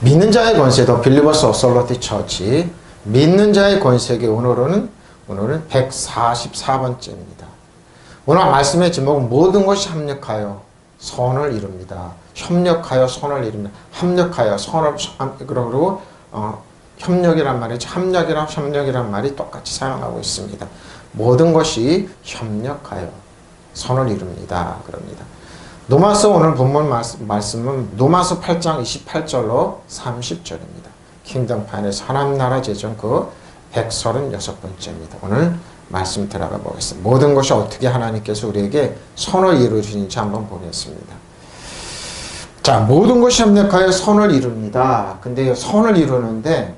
믿는 자의 권세, 더 빌리버스 어설러티 처치. 믿는 자의 권세계 오늘은 144번째입니다. 오늘 말씀의 제목은 모든 것이 합력하여 선을 이룹니다. 협력하여 선을 이룹니다. 합력하여 선을, 그리고 협력이란 말이죠. 협력이란 말이 똑같이 사용하고 있습니다. 모든 것이 협력하여 선을 이룹니다. 그럽니다. 노마서 오늘 본문 말씀은 노마서 8장 28절로 30절입니다. 킹덤판에서 하나님 나라 재정 그 136번째입니다. 오늘 말씀 들어가 보겠습니다. 모든 것이 어떻게 하나님께서 우리에게 선을 이루시는지 한번 보겠습니다. 자, 모든 것이 협력하여 선을 이룹니다. 근데 선을 이루는데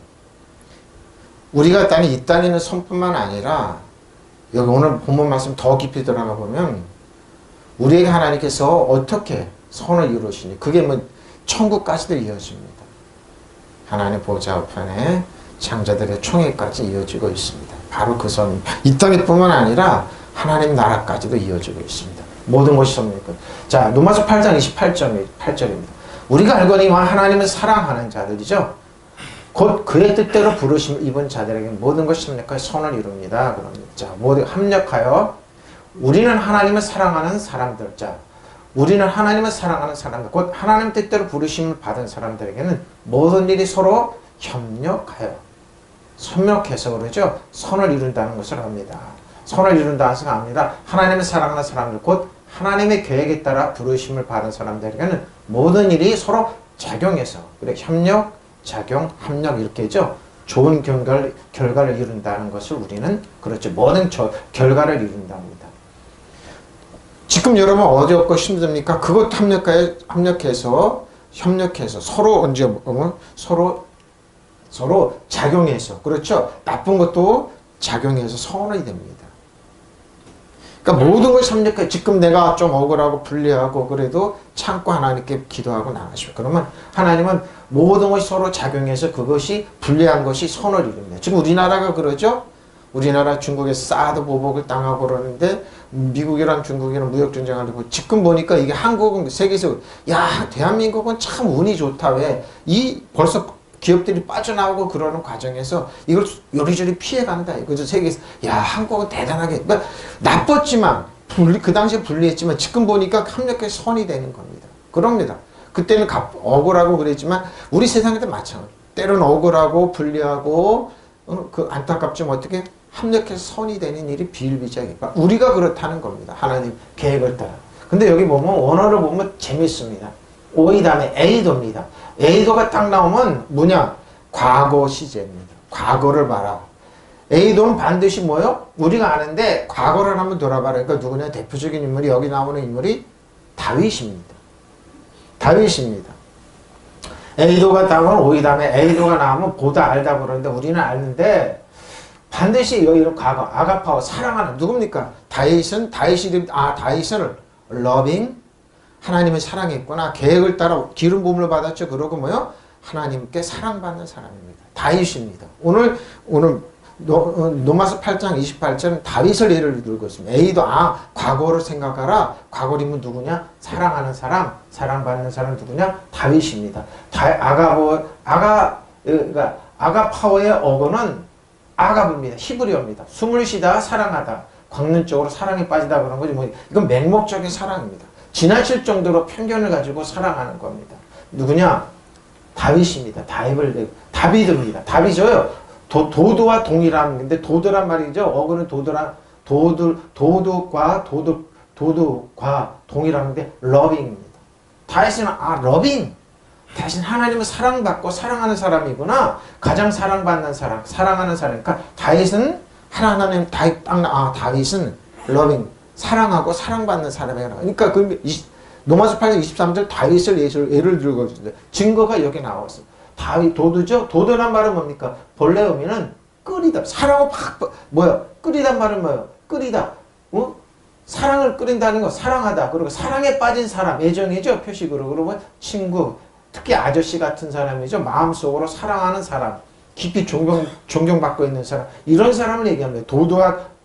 우리가 이 따르는 선뿐만 아니라 여기 오늘 본문 말씀 더 깊이 들어가 보면 우리에게 하나님께서 어떻게 선을 이루시니 그게 천국까지도 이어집니다. 하나님 보좌 우편에 장자들의 총회까지 이어지고 있습니다. 바로 그 선, 이 땅뿐만 아니라 하나님 나라까지도 이어지고 있습니다. 모든 것이 선입니다. 자, 로마서 8장 28절입니다. 우리가 알거니와 하나님을 사랑하는 자들이죠. 곧 그의 뜻대로 부르심을 입은 자들에게 모든 것이 협력하여 선을 이룹니다. 그럽니다. 자, 모두 협력하여 우리는 하나님을 사랑하는 사람들. 자, 우리는 하나님을 사랑하는 사람들. 곧 하나님 뜻대로 부르심을 받은 사람들에게는 모든 일이 서로 협력하여 협력해서 그러죠. 선을 이룬다는 것을 합니다. 선을 이룬다는 것을 합니다. 하나님을 사랑하는 사람들, 곧 하나님의 계획에 따라 부르심을 받은 사람들에게는 모든 일이 서로 작용해서 그래 협력, 작용, 합력 이렇게 죠. 좋은 결과를 이룬다는 것을 우리는 그렇죠. 모든 결과를 이룬답니다. 지금 여러분 어디 없고 힘듭니까? 그것 협력해서 서로 서로 작용해서 그렇죠. 나쁜 것도 작용해서 선이 됩니다. 그러니까 모든 것이 협력해. 지금 내가 좀 억울하고 불리하고 그래도 참고 하나님께 기도하고 나가시오. 그러면 하나님은 모든 것이 서로 작용해서 그것이 불리한 것이 선을 이룹니다. 지금 우리나라가 그러죠. 우리나라 중국에서 사드 보복을 당하고 그러는데 미국이랑 중국이랑 무역전쟁을 하고 지금 보니까 이게 한국은 세계에서 야 대한민국은 참 운이 좋다. 왜? 벌써 기업들이 빠져나오고 그러는 과정에서 이걸 요리조리 피해간다. 그래서 세계에서 야 한국은 대단하게 나빴지만 그 당시에 불리했지만 지금 보니까 협력해서 선이 되는 겁니다. 그럽니다. 그때는 억울하고 그랬지만 우리 세상에도 마찬가지. 때로는 억울하고 불리하고 그 안타깝지만 어떻게 협력해서 선이 되는 일이 비일비재하니까 우리가 그렇다는 겁니다. 하나님 계획을 따라. 근데 여기 보면 원어를 보면 재밌습니다. 오이 다음에 에이도입니다. 에이도가 딱 나오면 뭐냐? 과거 시제입니다. 과거를 봐라. 에이도는 반드시 뭐요? 우리가 아는데 과거를 한번 돌아봐라. 그러니까 누구냐? 대표적인 인물이 여기 나오는 인물이 다윗입니다. 다윗입니다. 에이도가 나오면 오이 다음에 에이도가 나오면 보다 알다 그러는데 우리는 아는데 반드시 여기는 과거 아가파워 사랑하는 누굽니까? 다윗은 loving 하나님을 사랑했구나. 계획을 따라 기름 부음을 받았죠. 그러고 뭐요? 하나님께 사랑받는 사람입니다. 다윗입니다. 오늘 로마서 8장 28절은 다윗을 예를 들고 있습니다. A도 과거를 생각하라. 과거리면 누구냐? 사랑하는 사람, 사랑받는 사람 누구냐? 다윗입니다. 아가파워의 어거는 아갑입니다. 히브리어입니다. 숨을 쉬다, 사랑하다. 광론적으로 사랑에 빠지다 그런 거지. 이건 맹목적인 사랑입니다. 지나칠 정도로 편견을 가지고 사랑하는 겁니다. 누구냐? 다윗입니다. 다비드입니다. 다비죠요. 도도와 동일한 건데 도도란 말이죠. 어그는 도도과 동일한데 러빙입니다. 다윗은 러빙. 대신 하나님은 사랑받고 사랑하는 사람이구나. 가장 사랑받는 사람, 사랑하는 사람. 그러니까 다윗은 다윗은 러빙. 사랑하고 사랑받는 사람이라. 그러니까 로마서 8장 23절 다윗을 예를 들고 있는데 증거가 여기 나왔어요. 다윗 도도죠. 도도란 말은 뭡니까? 본래 의미는 끓이다. 사랑을 끓이단 말은 뭐예요? 끓이다. 사랑을 끓인다는 거 사랑하다. 그리고 사랑에 빠진 사람 애정이죠. 표식으로. 그러면 친구, 특히 아저씨 같은 사람이죠. 마음속으로 사랑하는 사람, 깊이 존경받고 있는 사람. 이런 사람을 얘기합니다.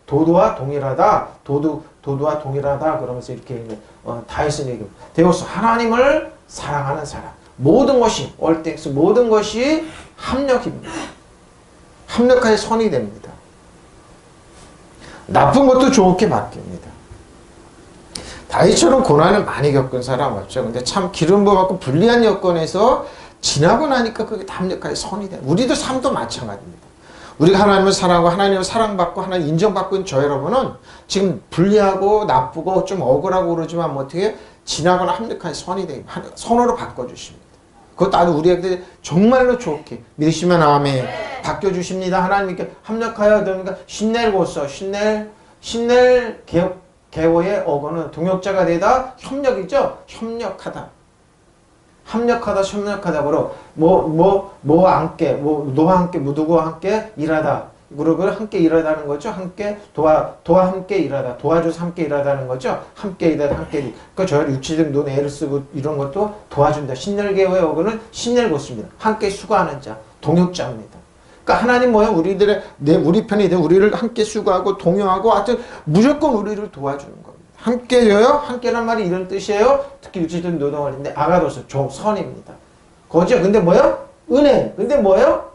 도도와 동일하다. 도도와 동일하다. 그러면서 이렇게 다윗은 얘기합니다. 되어서 하나님을 사랑하는 사람. 모든 것이 올땡스 모든 것이 합력입니다. 합력하여 선이 됩니다. 나쁜 것도 좋게 바뀝니다. 다윗처럼 고난을 많이 겪은 사람 없죠. 근데 참 기름 부어갖고 불리한 여건에서 지나고 나니까 그게 합력하여 선이 돼. 우리도 삶도 마찬가지입니다. 우리가 하나님을 사랑하고 하나님을 사랑받고 하나님 인정받고 있는 저 여러분은 지금 불리하고 나쁘고 좀 억울하고 그러지만 뭐 어떻게 지나거나 합력하여 선이 돼. 선으로 바꿔주십니다. 그것도 아주 우리에게 정말로 좋게 믿으시면 아멘. 바뀌어주십니다. 하나님께 합력하여 그러니까 신넬고서 신넬 개호의 어거는 동역자가 되다 협력이죠. 협력하다. 협력하다로 뭐와 함께 너와 함께 누구와 함께 일하다. 그리고 함께 일하다는 거죠. 함께 도와 함께 일하다. 도와줘서 함께 일하다는 거죠. 함께 일하다 함께 일. 그러니까 저 유치적 논 애를 쓰고 이런 것도 도와준다. 신넬개호의 어거는 신넬고스입니다. 함께 수고하는 자, 동역자입니다. 그러니까 하나님 뭐야? 우리 편이 돼. 우리를 함께 수고하고 동요하고 하여튼 무조건 우리를 도와주는 겁니다. 함께요? 함께란 말이 이런 뜻이에요. 특히 유치적 노동할 텐데 아가도스 선입니다. 거죠? 근데 뭐요? 은혜. 근데 뭐요?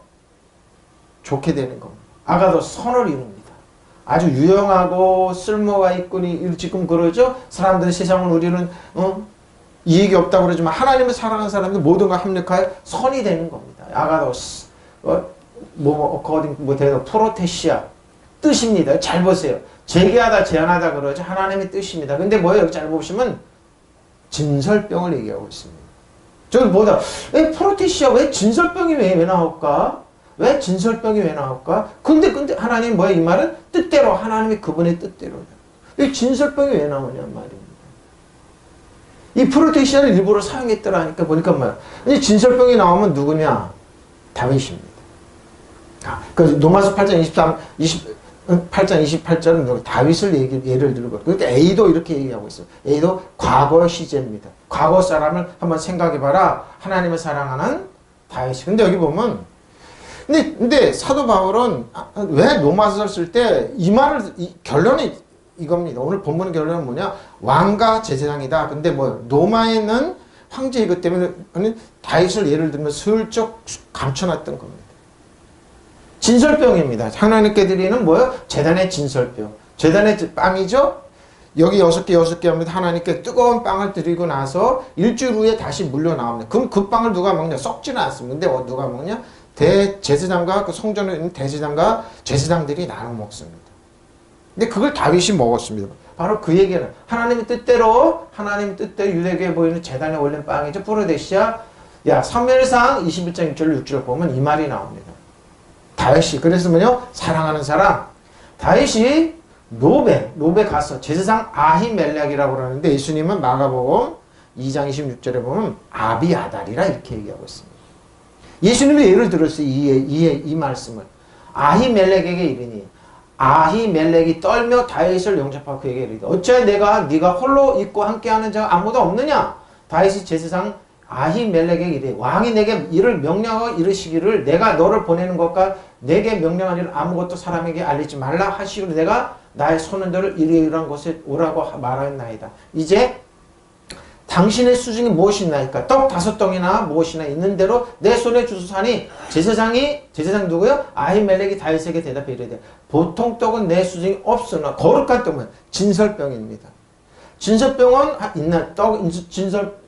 좋게 되는 겁니다. 아가도스 선을 이룹니다. 아주 유용하고 쓸모가 있거니 지금 그러죠? 사람들은 세상은 우리는 이익이 없다고 그러지만 하나님을 사랑하는 사람들 모든가 합력하여 선이 되는 겁니다. 아가도스. 프로테시아 뜻입니다. 잘 보세요. 재개하다 제한하다 그러죠. 하나님의 뜻입니다. 근데 뭐예요? 여기 잘 보시면 진설병을 얘기하고 있습니다. 저기 뭐다? 왜 프로테시아 왜 진설병이 왜 나올까? 왜 진설병이 왜 나올까? 근데 하나님 뭐야? 이 말은 뜻대로 하나님의 그분의 뜻대로다. 이 진설병이 왜 나오냐 말입니다. 이 프로테시아를 일부러 사용했더라니까 보니까 뭐야? 이제 진설병이 나오면 누구냐? 다윗입니다. 그래서 로마서 8장 28절은 다윗을 예를 들고 그러니까 A도 이렇게 얘기하고 있어요. A도 과거 시제입니다. 과거 사람을 한번 생각해봐라. 하나님을 사랑하는 다윗이. 근데 여기 보면 근데 사도 바울은 왜 로마서를 쓸 때 이 말을 결론이 이겁니다. 오늘 본문 결론은 뭐냐? 왕과 제사장이다. 근데 뭐 로마에는 황제이기 때문에 다윗을 예를 들면 슬쩍 감춰놨던 겁니다. 진설병입니다. 하나님께 드리는 뭐예요? 제단의 진설병. 제단의 빵이죠? 여기 6개 합니다. 하나님께 뜨거운 빵을 드리고 나서 일주일 후에 다시 물려 나옵니다. 그럼 그 빵을 누가 먹냐? 썩지는 않습니다. 근데 누가 먹냐? 대제사장과 그 성전에 있는 대제사장과 제사장들이 나눠 먹습니다. 근데 그걸 다윗이 먹었습니다. 바로 그 얘기는 하나님의 뜻대로 유대교에 보이는 제단에 올린 빵이죠. 프로데시아. 사무엘상 21장 1절 6절 보면 이 말이 나옵니다. 다윗이 그래서 사랑하는 사람 다윗이 노베 가서 제사장 아히멜렉이라고 그러는데 예수님은 마가복음 2장 26절에 보면 아비아달이라 이렇게 얘기하고 있습니다. 예수님이 예를 들었어요. 이 말씀을 아히멜렉에게 이르니 아히멜렉이 떨며 다윗을 영접하고 그에게 이르되 어찌하여 네가 홀로 있고 함께하는 자가 아무도 없느냐? 다윗이 제사장 아히멜렉에게 이르되 왕이 내게 이를 명령하고 이르시기를 내가 너를 보내는 것과 내게 명령한 일을 아무것도 사람에게 알리지 말라 하시기를 내가 나의 손은들을 이러이러한 곳에 오라고 말하였나이다. 이제 당신의 수중이 무엇이 있나이까? 떡 5덩이나 무엇이나 있는 대로 내 손에 주소사니 제사장 누구요? 아히멜렉이 다윗에게 대답해 이르되 보통 떡은 내 수중이 없으나 거룩한 떡은 진설병입니다. 진설병은 있나?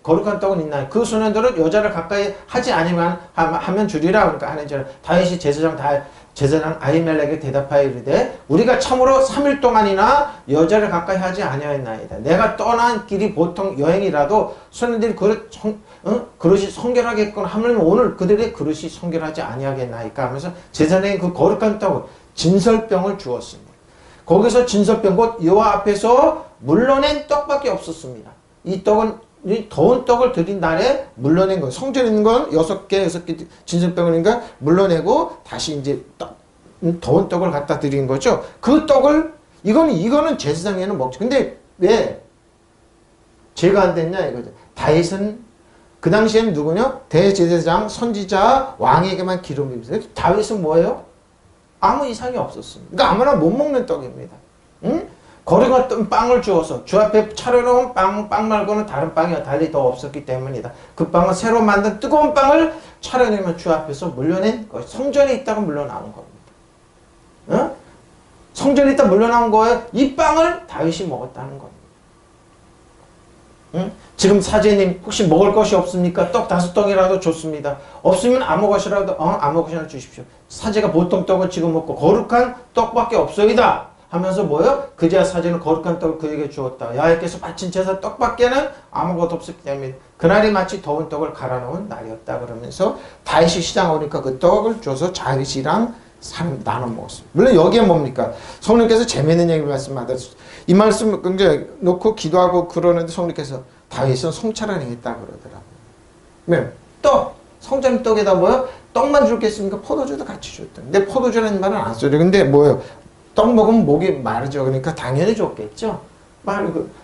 거룩한 떡은 있나? 그 소년들은 여자를 가까이 하지 아니면 하면 주리라. 그러니까 하는 줄 다윗이 제사장 아히멜렉에게 대답하여 이르되 우리가 참으로 3일 동안이나 여자를 가까이 하지 아니하였나이다. 내가 떠난 길이 보통 여행이라도 소년들이 그릇이 성결하겠거나 하면 오늘 그들의 그릇이 성결하지 아니하겠나이까 하면서 제사장의 그 거룩한 떡을 진설병을 주었습니다. 거기서 진설병 곧 여호와 앞에서 물러낸 떡밖에 없었습니다. 이 떡은 이 더운 떡을 드린 날에 물러낸 거예요. 성전에 있는 건 6개 진설병이니까 물러내고 다시 이제 더운 떡을 갖다 드린 거죠. 그 떡을 이거는 제사장에는 먹죠. 근데 왜 죄가 안 됐냐 이거죠. 다윗은 그 당시에는 누구냐? 대제사장, 선지자, 왕에게만 기름이 있어요. 다윗은 뭐예요? 아무 이상이 없었습니다. 그러니까 아무나 못 먹는 떡입니다. 응? 거룩한 빵을 주어서 주 앞에 차려놓은 빵 말고는 다른 빵이 달리 더 없었기 때문이다. 그 빵은 새로 만든 뜨거운 빵을 차려내면 주 앞에서 물려낸 것. 성전에 있다가 물려나온 겁니다. 어? 성전에 있다 물려나온 거에 이 빵을 다윗이 먹었다는 겁니다. 응? 지금 사제님 혹시 먹을 것이 없습니까? 떡 5덩이라도 좋습니다. 없으면 아무것이나 주십시오. 사제가 보통 떡을 지금 먹고 거룩한 떡밖에 없소이다 하면서 뭐요? 그제야 사제는 거룩한 떡을 그에게 주었다. 야훼께서 바친 제사 떡밖에는 아무것도 없었기 때문에 그날이 마치 더운 떡을 갈아놓은 날이었다 그러면서 다윗이 시장 오니까 그 떡을 줘서 다윗이랑 나눠 먹었습니다. 물론 여기에 뭡니까? 성령께서 재미있는 얘기를 말씀하셨어요. 이 말씀 굉장히 놓고 기도하고 그러는데 성령께서 다윗은 성찰을 했다 그러더라고요. 네. 떡! 성전 떡에다 뭐요? 떡만 줄겠습니까? 포도주도 같이 줬다. 근데 포도주라는 말은 안 써요. 근데 뭐예요? 떡 먹으면 목이 마르죠. 그러니까 당연히 줬겠죠.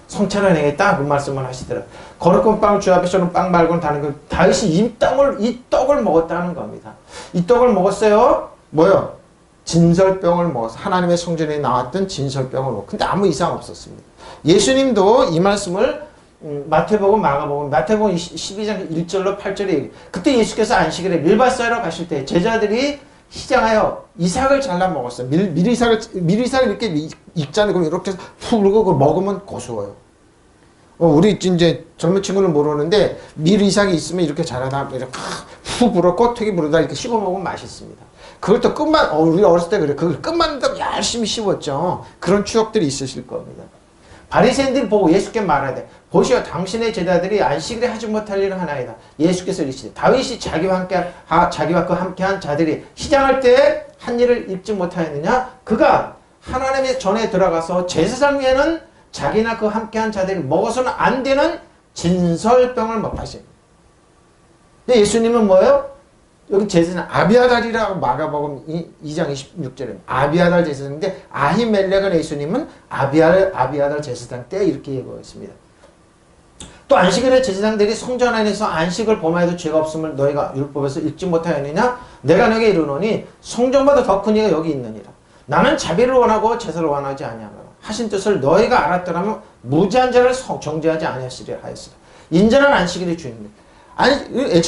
성찰을 해야겠다 그 말씀을 하시더라고요. 거룩한 빵을 주 앞에서는 빵 말고는 다른 거. 다윗이 이 떡을 먹었다는 겁니다. 이 떡을 먹었어요. 뭐요? 진설병을 먹어서 하나님의 성전에 나왔던 진설병을 먹고 근데 아무 이상 없었습니다. 예수님도 이 말씀을 마태복음, 마가복음, 마태복음 12장 1절로 8절에 그때 예수께서 안식일에 밀밭사이로 가실 때 제자들이 시장하여 이삭을 잘라 먹었어요. 밀이삭을 이렇게 익잖아요. 그럼 이렇게 푹 불고 그걸 먹으면 고소해요. 우리 이제 젊은 친구는 모르는데 밀이삭이 있으면 이렇게 자라다 이렇게 푹 불어 꼬투기 부르다 이렇게 씹어 먹으면 맛있습니다. 그걸 또 끝만 우리 어렸을 때 그래. 그걸 끝만 열심히 씹었죠. 그런 추억들이 있으실 겁니다. 바리새인들이 보고 예수께 말하되 보시오 당신의 제자들이 안식일에 하지 못할 일은 하나이다. 예수께서 이르시되 다윗이 자기와 함께한 자들이 시장할 때 한 일을 잊지 못하였느냐? 그가 하나님의 전에 들어가서 제사장 위에는 자기나 그 함께한 자들이 먹어서는 안 되는 진설병을 먹하십니다. 근데 예수님은 뭐예요? 여기 제사장 아비아달이라고 마가복음 2장 26절에 아비아달 제사장인데 아히멜렉은 예수님은 아비아달 제사장 때 이렇게 예고했습니다. 또 안식일에 제사장들이 성전 안에서 안식을 범하여도 죄가 없음을 너희가 율법에서 읽지 못하였느냐? 내가 너에게 이르노니 성전보다 더 큰 이가 여기 있느니라. 나는 자비를 원하고 제사를 원하지 아니하노라. 하신 뜻을 너희가 알았더라면 무죄한 자를 정죄하지 아니하시리라 하였으라. 인전한 안식일이 주입니다. 아니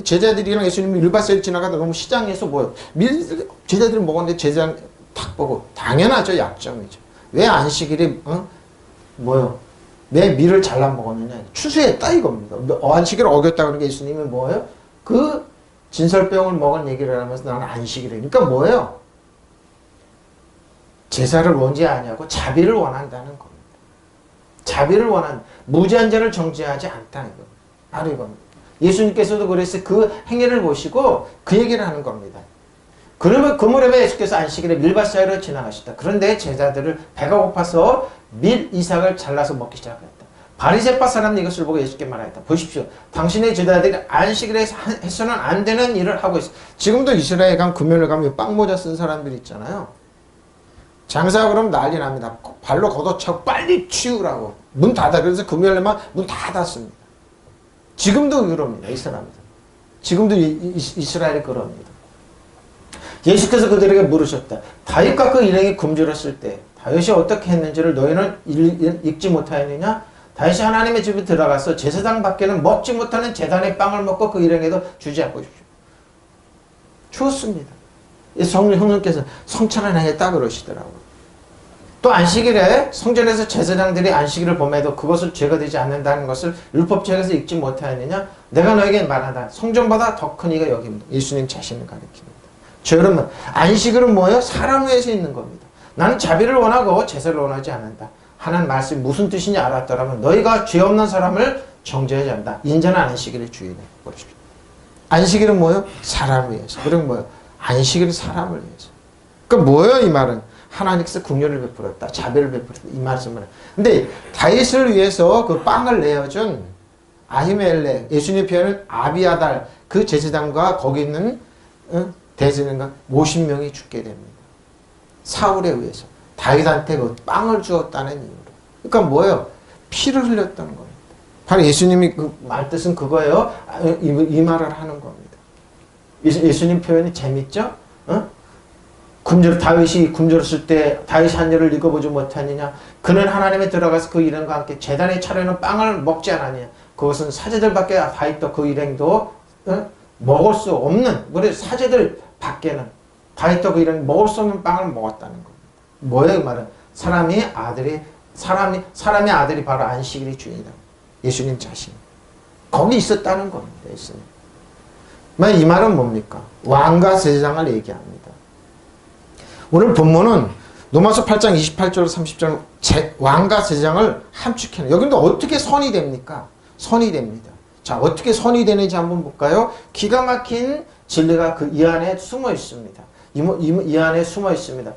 제자들이랑 예수님이 밀밭을 지나가다 너무 시장에서 뭐요? 제자들이 먹었는데 제사장 탁 보고 당연하죠. 약점이죠. 왜 안식일이 뭐요? 왜 밀을 잘라 먹었느냐? 추수했다 이겁니다. 안식일을 어겼다 그러니까 예수님이 뭐예요? 그 진설병을 먹은 얘기를 하면서 나는 안식일에 그러니까 뭐예요? 제사를 원치 아니하고 자비를 원한다는 겁니다. 자비를 무죄한 자를 정죄하지 않다는 겁니다. 바로 이겁니다. 예수님께서도 그래서 그 행위를 보시고 그 얘기를 하는 겁니다. 그러면 그 무렵에 예수께서 안식일에 밀밭 사이로 지나가시다. 그런데 제자들을 배가 고파서 밀 이삭을 잘라서 먹기 시작했다. 바리새파 사람이 이것을 보고 예수께 말하였다. 보십시오. 당신의 제자들이 안식일에 해서는 안 되는 일을 하고 있어. 지금도 이스라엘 가면 금요일 가면 빵 모자 쓴 사람들 있잖아요. 장사 그러면 난리 납니다. 발로 걷어차고 빨리 치우라고. 문 닫아. 그래서 금요일에만 문 다 닫습니다. 지금도 그럽니다. 이 사람들. 지금도 이스라엘이 그럽니다. 예수께서 그들에게 물으셨다. 다윗과 그 일행이 굶주렸을 때 다윗이 어떻게 했는지를 너희는 읽지 못하였느냐? 다윗이 하나님의 집에 들어가서 제사장 밖에는 먹지 못하는 제단의 빵을 먹고 그 일행에도 주지 않고 싶죠. 주었습니다. 성령께서 성찬을 하겠다 그러시더라고요. 또 안식일에 성전에서 제사장들이 안식일을 범해도 그것을 죄가 되지 않는다는 것을 율법책에서 읽지 못하였느냐? 내가 너에게 말하다. 성전보다 더 큰 이가 여기입니다. 예수님 자신을 가리킵니다. 저 여러분, 안식일은 뭐예요? 사람 위해서 있는 겁니다. 나는 자비를 원하고 제사를 원하지 않는다. 하는 말씀이 무슨 뜻인지 알았더라면 너희가 죄 없는 사람을 정죄하지 않는다. 인자는 안식일의 주인에 보십시오. 안식일은 뭐예요? 사람을 위해서. 그리고 뭐예요? 안식일은 사람을 위해서. 그러니까 뭐예요? 이 말은 하나님께서 긍휼을 베풀었다. 자비를 베풀었다. 이 말씀을. 근데 다윗을 위해서 그 빵을 내어준 아히멜렉, 예수님 표현은 아비아달 그 제사장과 거기 있는 대제사장과 50명이 죽게 됩니다. 사울에 의해서 다윗한테 그 빵을 주었다는 이유로. 그러니까 뭐예요? 피를 흘렸다는 겁니다. 바로 예수님이 그 말 뜻은 그거예요. 이 말을 하는 겁니다. 예수님 표현이 재밌죠? 다윗이 굶주렸을 때 다윗이 한 일을 읽어보지 못하느냐. 그는 하나님에 들어가서 그 일행과 함께 제단에 차려놓은 빵을 먹지 않았느냐. 그것은 사제들밖에 다 있던 그 일행도 먹을 수 없는, 사제들 밖에는 다 있던 그 일행이 먹을 수 없는 빵을 먹었다는 겁니다. 뭐예요? 그 말은 사람의 아들이 바로 안식일의 주인이다. 예수님 자신. 거기 있었다는 겁니다. 예수님. 이 말은 뭡니까? 왕과 제사장을 얘기합니다. 오늘 본문은 로마서 8장 28절 30절 왕과 제사장을 함축해요. 여기도 어떻게 선이 됩니까? 선이 됩니다. 자, 어떻게 선이 되는지 한번 볼까요? 기가 막힌 진리가 이 안에 숨어 있습니다. 이 안에 숨어 있습니다.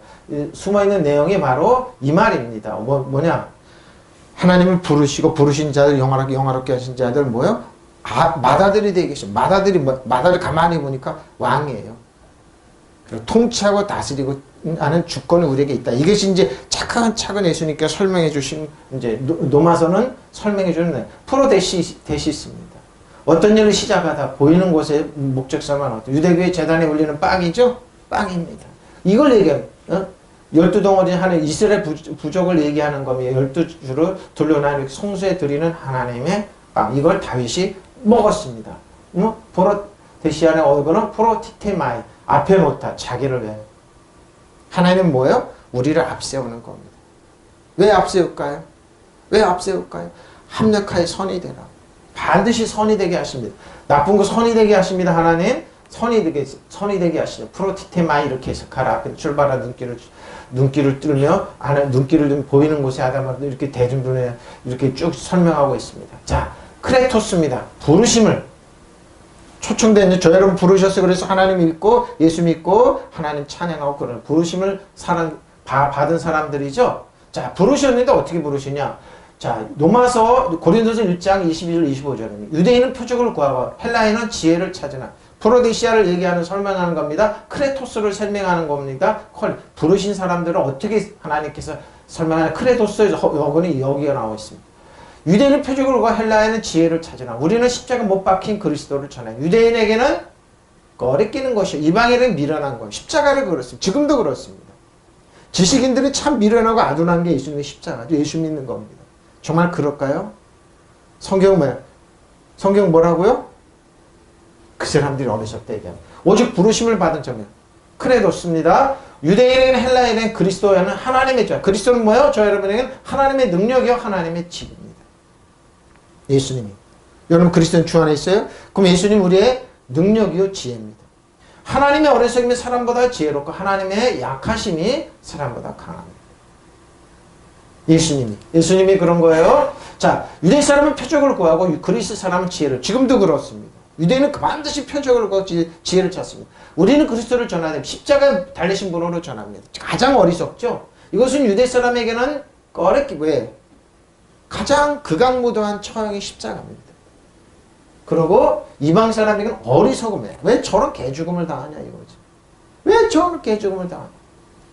숨어 있는 내용이 바로 이 말입니다. 뭐냐? 하나님을 부르시고 부르신 자들, 영화롭게 하신 자들 뭐요? 맏아들이 되게 계셔. 맏아들 가만히 보니까 왕이에요. 그리고 통치하고 다스리고 하는 주권이 우리에게 있다. 이것이 이제 차근차근 예수님께서 설명해 주신, 이제 노마서는 설명해 주는 프로데시스입니다. 어떤 일을 시작하다 보이는 곳에 목적 삼아 유대교의 제단에 올리는 빵이죠? 빵입니다. 이걸 얘기합니다. 12덩어리 하는 이스라엘 부족을 얘기하는 겁니다. 12주로 둘러나는 성소에 드리는 하나님의 빵. 이걸 다윗이 먹었습니다. 프로데시안의 어근은 프로티테마이. 앞에 놓다. 자기를 위해. 하나님은 뭐예요? 우리를 앞세우는 겁니다. 왜 앞세울까요? 왜 앞세울까요? 합력하여 선이 되라. 반드시 선이 되게 하십니다. 나쁜 거 선이 되게 하십니다. 하나님 선이 되게 하시죠. 프로티테마이 이렇게 해석하라. 앞에 출발한 눈길을 뚫며 눈길을 보이는 곳에 아담을 이렇게 대중분에 이렇게 쭉 설명하고 있습니다. 자, 크레토스입니다. 부르심을 초청된 저 여러분 부르셨어요. 그래서 하나님 믿고 예수 믿고 하나님 찬양하고 그러는 부르심을 받은 사람들이죠. 자, 부르셨는데 어떻게 부르시냐? 자, 로마서 고린도서 1장 22절 25절입니다. 유대인은 표적을 구하고 헬라인은 지혜를 찾으나. 프로데시아를 얘기하는 설명하는 겁니다. 크레토스를 설명하는 겁니다. 부르신 사람들은 어떻게 하나님께서 설명하는 크레토스의 어근이 여기가 나와 있습니다. 유대인은 표적을 구하고 헬라인은 지혜를 찾으나. 우리는 십자가 못 박힌 그리스도를 전해. 유대인에게는 꺼리끼는 것이요 이방인에게는 미련한 거예요. 십자가를 그렇습니다. 지금도 그렇습니다. 지식인들이 참 미련하고 아둔한 게 예수님의 십자가죠. 예수 믿는 겁니다. 정말 그럴까요? 성경 뭐라고요? 그 사람들이 어리석다 얘기합니다. 오직 부르심을 받은 자면 크레도스입니다. 유대인에게는 헬라인에게는 그리스도에는 하나님의 자. 그리스도는 뭐예요? 저 여러분에게는 하나님의 능력이요 하나님의 집입니다. 예수님이. 여러분 그리스도는 주 안에 있어요? 그럼 예수님 우리의 능력이요 지혜입니다. 하나님의 어리석음이 사람보다 지혜롭고 하나님의 약하심이 사람보다 강합니다. 예수님이 그런 거예요. 자, 유대 사람은 표적을 구하고 그리스 사람은 지혜를. 지금도 그렇습니다. 유대인은 반드시 표적을 구하고 지혜를 찾습니다. 우리는 그리스도를 전해야 됩니다. 십자가에 달리신 분으로 전합니다. 가장 어리석죠. 이것은 유대 사람에게는 왜? 가장 극악무도한 처형이 십자가입니다. 그리고 이방 사람에게는 어리석음이에요. 왜 저런 개죽음을 당하냐 이거지. 왜 저런 개죽음을 당하냐.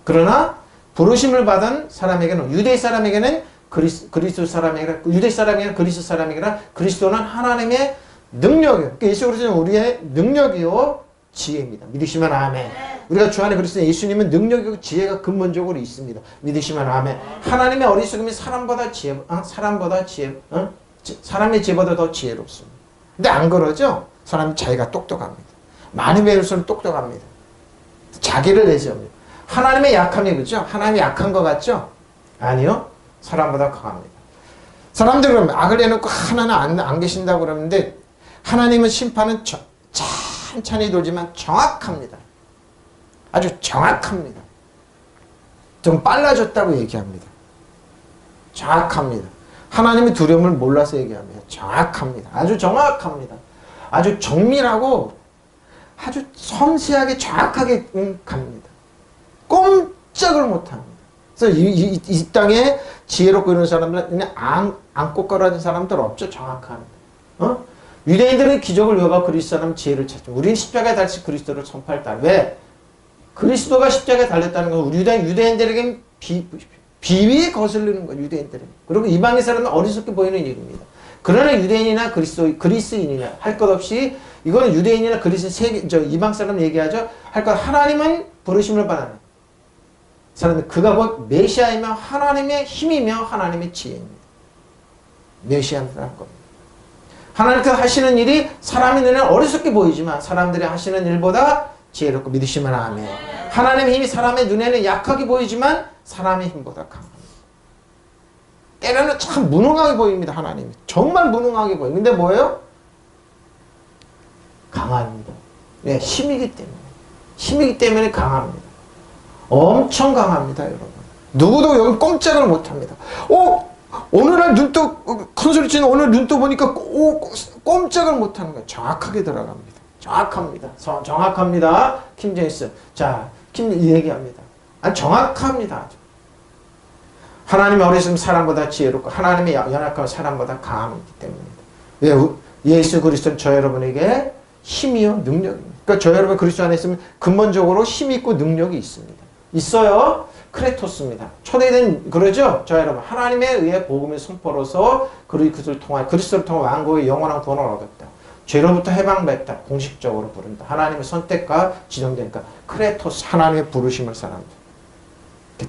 그러나 부르심을 받은 사람에게는 유대 사람에게는 그리스도 사람에게는 유대 사람에게는 그리스도 사람에게는 그리스도는 하나님의 능력이에요. 그러니까 예수 그리스도는 우리의 능력이요 지혜입니다. 믿으시면 아멘. 우리가 주 안에 그리스도 예수님은 능력이고 지혜가 근본적으로 있습니다. 믿으시면 아멘. 하나님의 어리석음이 사람의 지혜보다 더 지혜롭습니다. 근데 안 그러죠? 사람이 자기가 똑똑합니다. 많이 배울수록 똑똑합니다. 자기를 내세웁니다. 하나님의 약함이 그죠? 하나님이 약한 것 같죠? 아니요. 사람보다 강합니다. 사람들은 악을 해놓고 하나는 안 계신다고 그러는데 하나님은 심판은 천천히 돌지만 정확합니다. 아주 정확합니다. 좀 빨라졌다고 얘기합니다. 정확합니다. 하나님의 두려움을 몰라서 얘기합니다. 정확합니다. 아주 정확합니다. 아주 정밀하고 아주 섬세하게 정확하게 갑니다. 꼼짝을 못합니다. 그래서 이 땅에 지혜롭고 이런 사람들은 그냥 안고 걸어진 사람들 없죠. 정확합니다. 유대인들은 기적을 요구하고 그리스도 사람은 지혜를 찾죠. 우리는 십자가에 달린 그리스도를 선포했다. 왜? 그리스도가 십자가에 달렸다는 건 유대인들에게는 비위에 거슬리는 거예요. 유대인들에게. 그리고 이방인 사람은 어리석게 보이는 일입니다. 그러나 유대인이나 그리스인이나 할 것 없이 이거는 유대인이나 이방 사람 얘기하죠. 할 것 하나님은 부르심을 받아요. 사람들 그가 곧 메시아이며 하나님의 힘이며 하나님의 지혜입니다. 메시아라는 겁니다. 하나님께서 하시는 일이 사람의 눈에 어리석게 보이지만 사람들이 하시는 일보다 지혜롭고 믿으시면 아멘. 하나님의 힘이 사람의 눈에는 약하게 보이지만 사람의 힘보다 강합니다. 때로는 참 무능하게 보입니다. 하나님이 정말 무능하게 보여요. 근데 뭐예요? 강합니다. 네, 힘이기 때문에 강합니다. 엄청 강합니다. 여러분. 누구도 여기 꼼짝을 못합니다. 오늘날 큰 소리 치는 오늘 눈떠 보니까 꼼짝을 못하는 거예요. 정확하게 들어갑니다. 정확합니다. 정확합니다. 킴제이스. 자, 얘기합니다. 정확합니다. 아주. 하나님의 어리석음 사람보다 지혜롭고 하나님의 연약함은 사람보다 강하기 때문입니다. 왜? 예수 그리스도는 저 여러분에게 힘이요 능력입니다. 그러니까 저 여러분 그리스도 안에 있으면 근본적으로 힘이 있고 능력이 있습니다. 있어요. 크레토스입니다. 초대된 그러죠. 저 여러분 하나님에 의해 복음의 선포로서 그리스도를 통한 왕국의 영원한 구원을 얻었다. 죄로부터 해방받았다. 공식적으로 부른다. 하나님의 선택과 지정되니까 크레토스 하나님의 부르심을 사람들.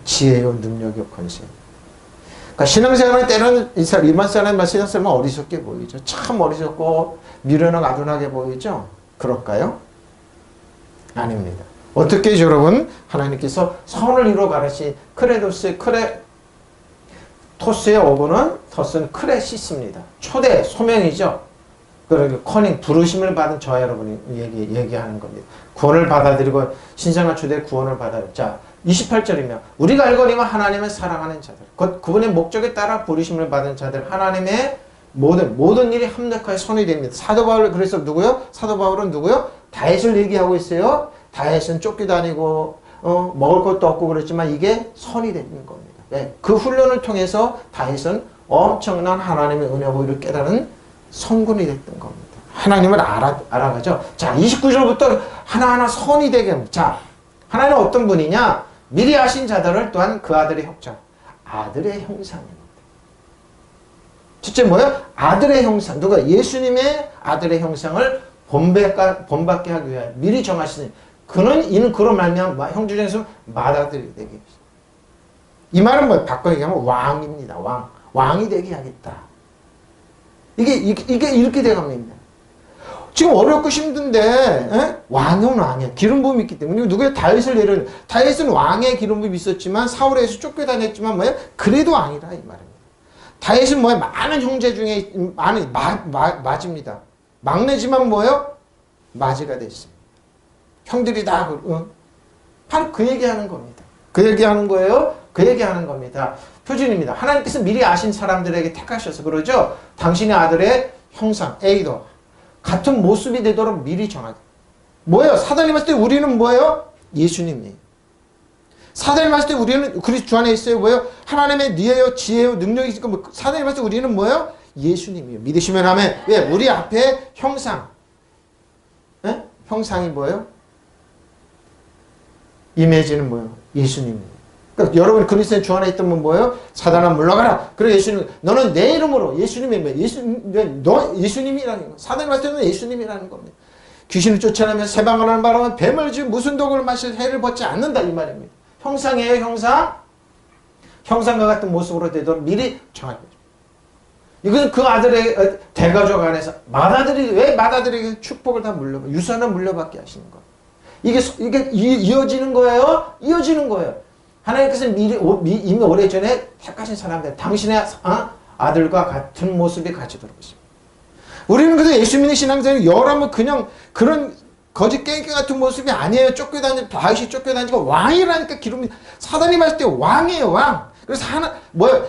지혜요 능력이요 권세. 그러니까 신앙생활은 때로는 일반 사람의 신앙생활은 어리석게 보이죠. 참 어리석고 미련하고 아둔하게 보이죠. 그럴까요? 아닙니다. 어떻게 여러분 하나님께서 선을 이루어 가르친 토스의 어구는 더스는 크레시스입니다. 초대 소명이죠. 그리고 커닝 부르심을 받은 저와 여러분이 얘기하는 겁니다. 구원을 받아들이고 신성한 초대 구원을 받아들이고 자 28절이며 우리가 알거니와 하나님을 사랑하는 자들 곧 그분의 목적에 따라 부르심을 받은 자들 하나님의 모든 일이 합력하여 선이 됩니다. 사도 바울 그래서 누구요? 사도 바울은 누구요? 다윗을 얘기하고 있어요. 다윗은 쫓겨다니고 먹을 것도 없고 그랬지만 이게 선이 되는 겁니다. 네. 그 훈련을 통해서 다윗은 엄청난 하나님의 은혜를 깨달은 성군이 됐던 겁니다. 하나님을 알아가죠. 자 29절부터 하나하나 선이 되게 합니다. 자 하나님은 어떤 분이냐? 미리 하신 자들을 또한 그 아들의 형상 아들의 형상입니다. 첫째 뭐예요? 아들의 형상. 누가? 예수님의 아들의 형상을 본받게 하기 위하여 미리 정하시니 이는 그로 말미암아 형제 중에서 맏아들이 되게 합니다. 이 말은 뭐 바꿔 얘기하면 왕입니다. 왕이 되게 하겠다. 이게 이렇게 돼갑니다. 지금 어렵고 힘든데 왕은 왕이야. 기름 부음이 있기 때문에 누구의 다윗을 다윗은 왕의 기름 부음이 있었지만 사울에서 쫓겨다녔지만 뭐예요? 그래도 왕이라 이 말입니다. 다윗은 뭐예요? 많은 형제 중에 맞입니다. 막내지만 뭐예요? 맞이가 됐습니다. 형들이 다 바로 그 얘기하는 겁니다. 그 얘기하는 거예요. 그 얘기하는 겁니다. 표준입니다. 하나님께서 미리 아신 사람들에게 택하셔서 그러죠. 당신의 아들의 형상, 에이더 같은 모습이 되도록 미리 정하죠. 뭐예요? 사단이 봤을 때 우리는 뭐예요? 예수님이에요. 사단이 봤을 때 우리는 그리스도 주 안에 있어요. 뭐예요? 하나님의 뉘에요, 지혜요, 능력이 있으니까 뭐 사단이 봤을 때 우리는 뭐예요? 예수님이에요. 믿으시면 하면 왜? 우리 앞에 형상. 형상이 뭐예요? 이미지는 뭐예요? 예수님이에요. 그러니까 여러분 그리스도의 주 안에 있던 분 뭐예요? 사단아 물러가라. 그리고 예수님 너는 내 이름으로 예수님이 뭐예요? 너 예수님이라는 거. 사단이 봤을 때는 예수님이라는 겁니다. 귀신을 쫓아내면 세방을 하는 바람은 뱀을 쥐고 무슨 독을 마실 해를 벗지 않는다 이 말입니다. 형상이에요. 형상과 같은 모습으로 되도록 미리 정한 거죠. 이것은 그 아들의 대가족 안에서 맏아들이 축복을 다 유산을 물려받게 하시는 거예요. 이게 이어지는 거예요. 이어지는 거예요. 하나님께서 이미 오래전에 택하신 사람들 당신의 아들과 같은 모습이 가지도록 있습니다. 우리는 그래서 예수 믿는 신앙생활이 열하면 그냥 그런 거짓 깽깽 같은 모습이 아니에요. 다윗이 쫓겨다니고 왕이라니까 기름이 사단이 봤을 때 왕이에요. 왕. 그래서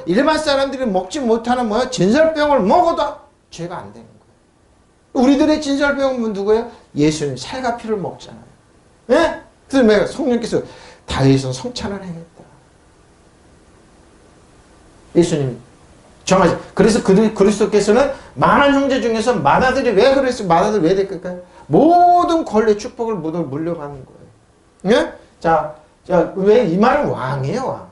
일반 사람들이 먹지 못하는 진설병을 먹어도 죄가 안 되는 거예요. 우리들의 진설병은 누구예요? 예수님 살과 피를 먹잖아요. 예? 그래서 성령께서 다윗은 성찬을 행했다. 예수님 정하지. 그래서 그리스도께서는 많은 형제 중에서 맏아들이 왜 그랬어요? 맏아들 왜 됐을까요? 모든 권리 축복을 모두 물려받는 거예요. 예? 자, 왜 이 말은 왕이에요, 왕.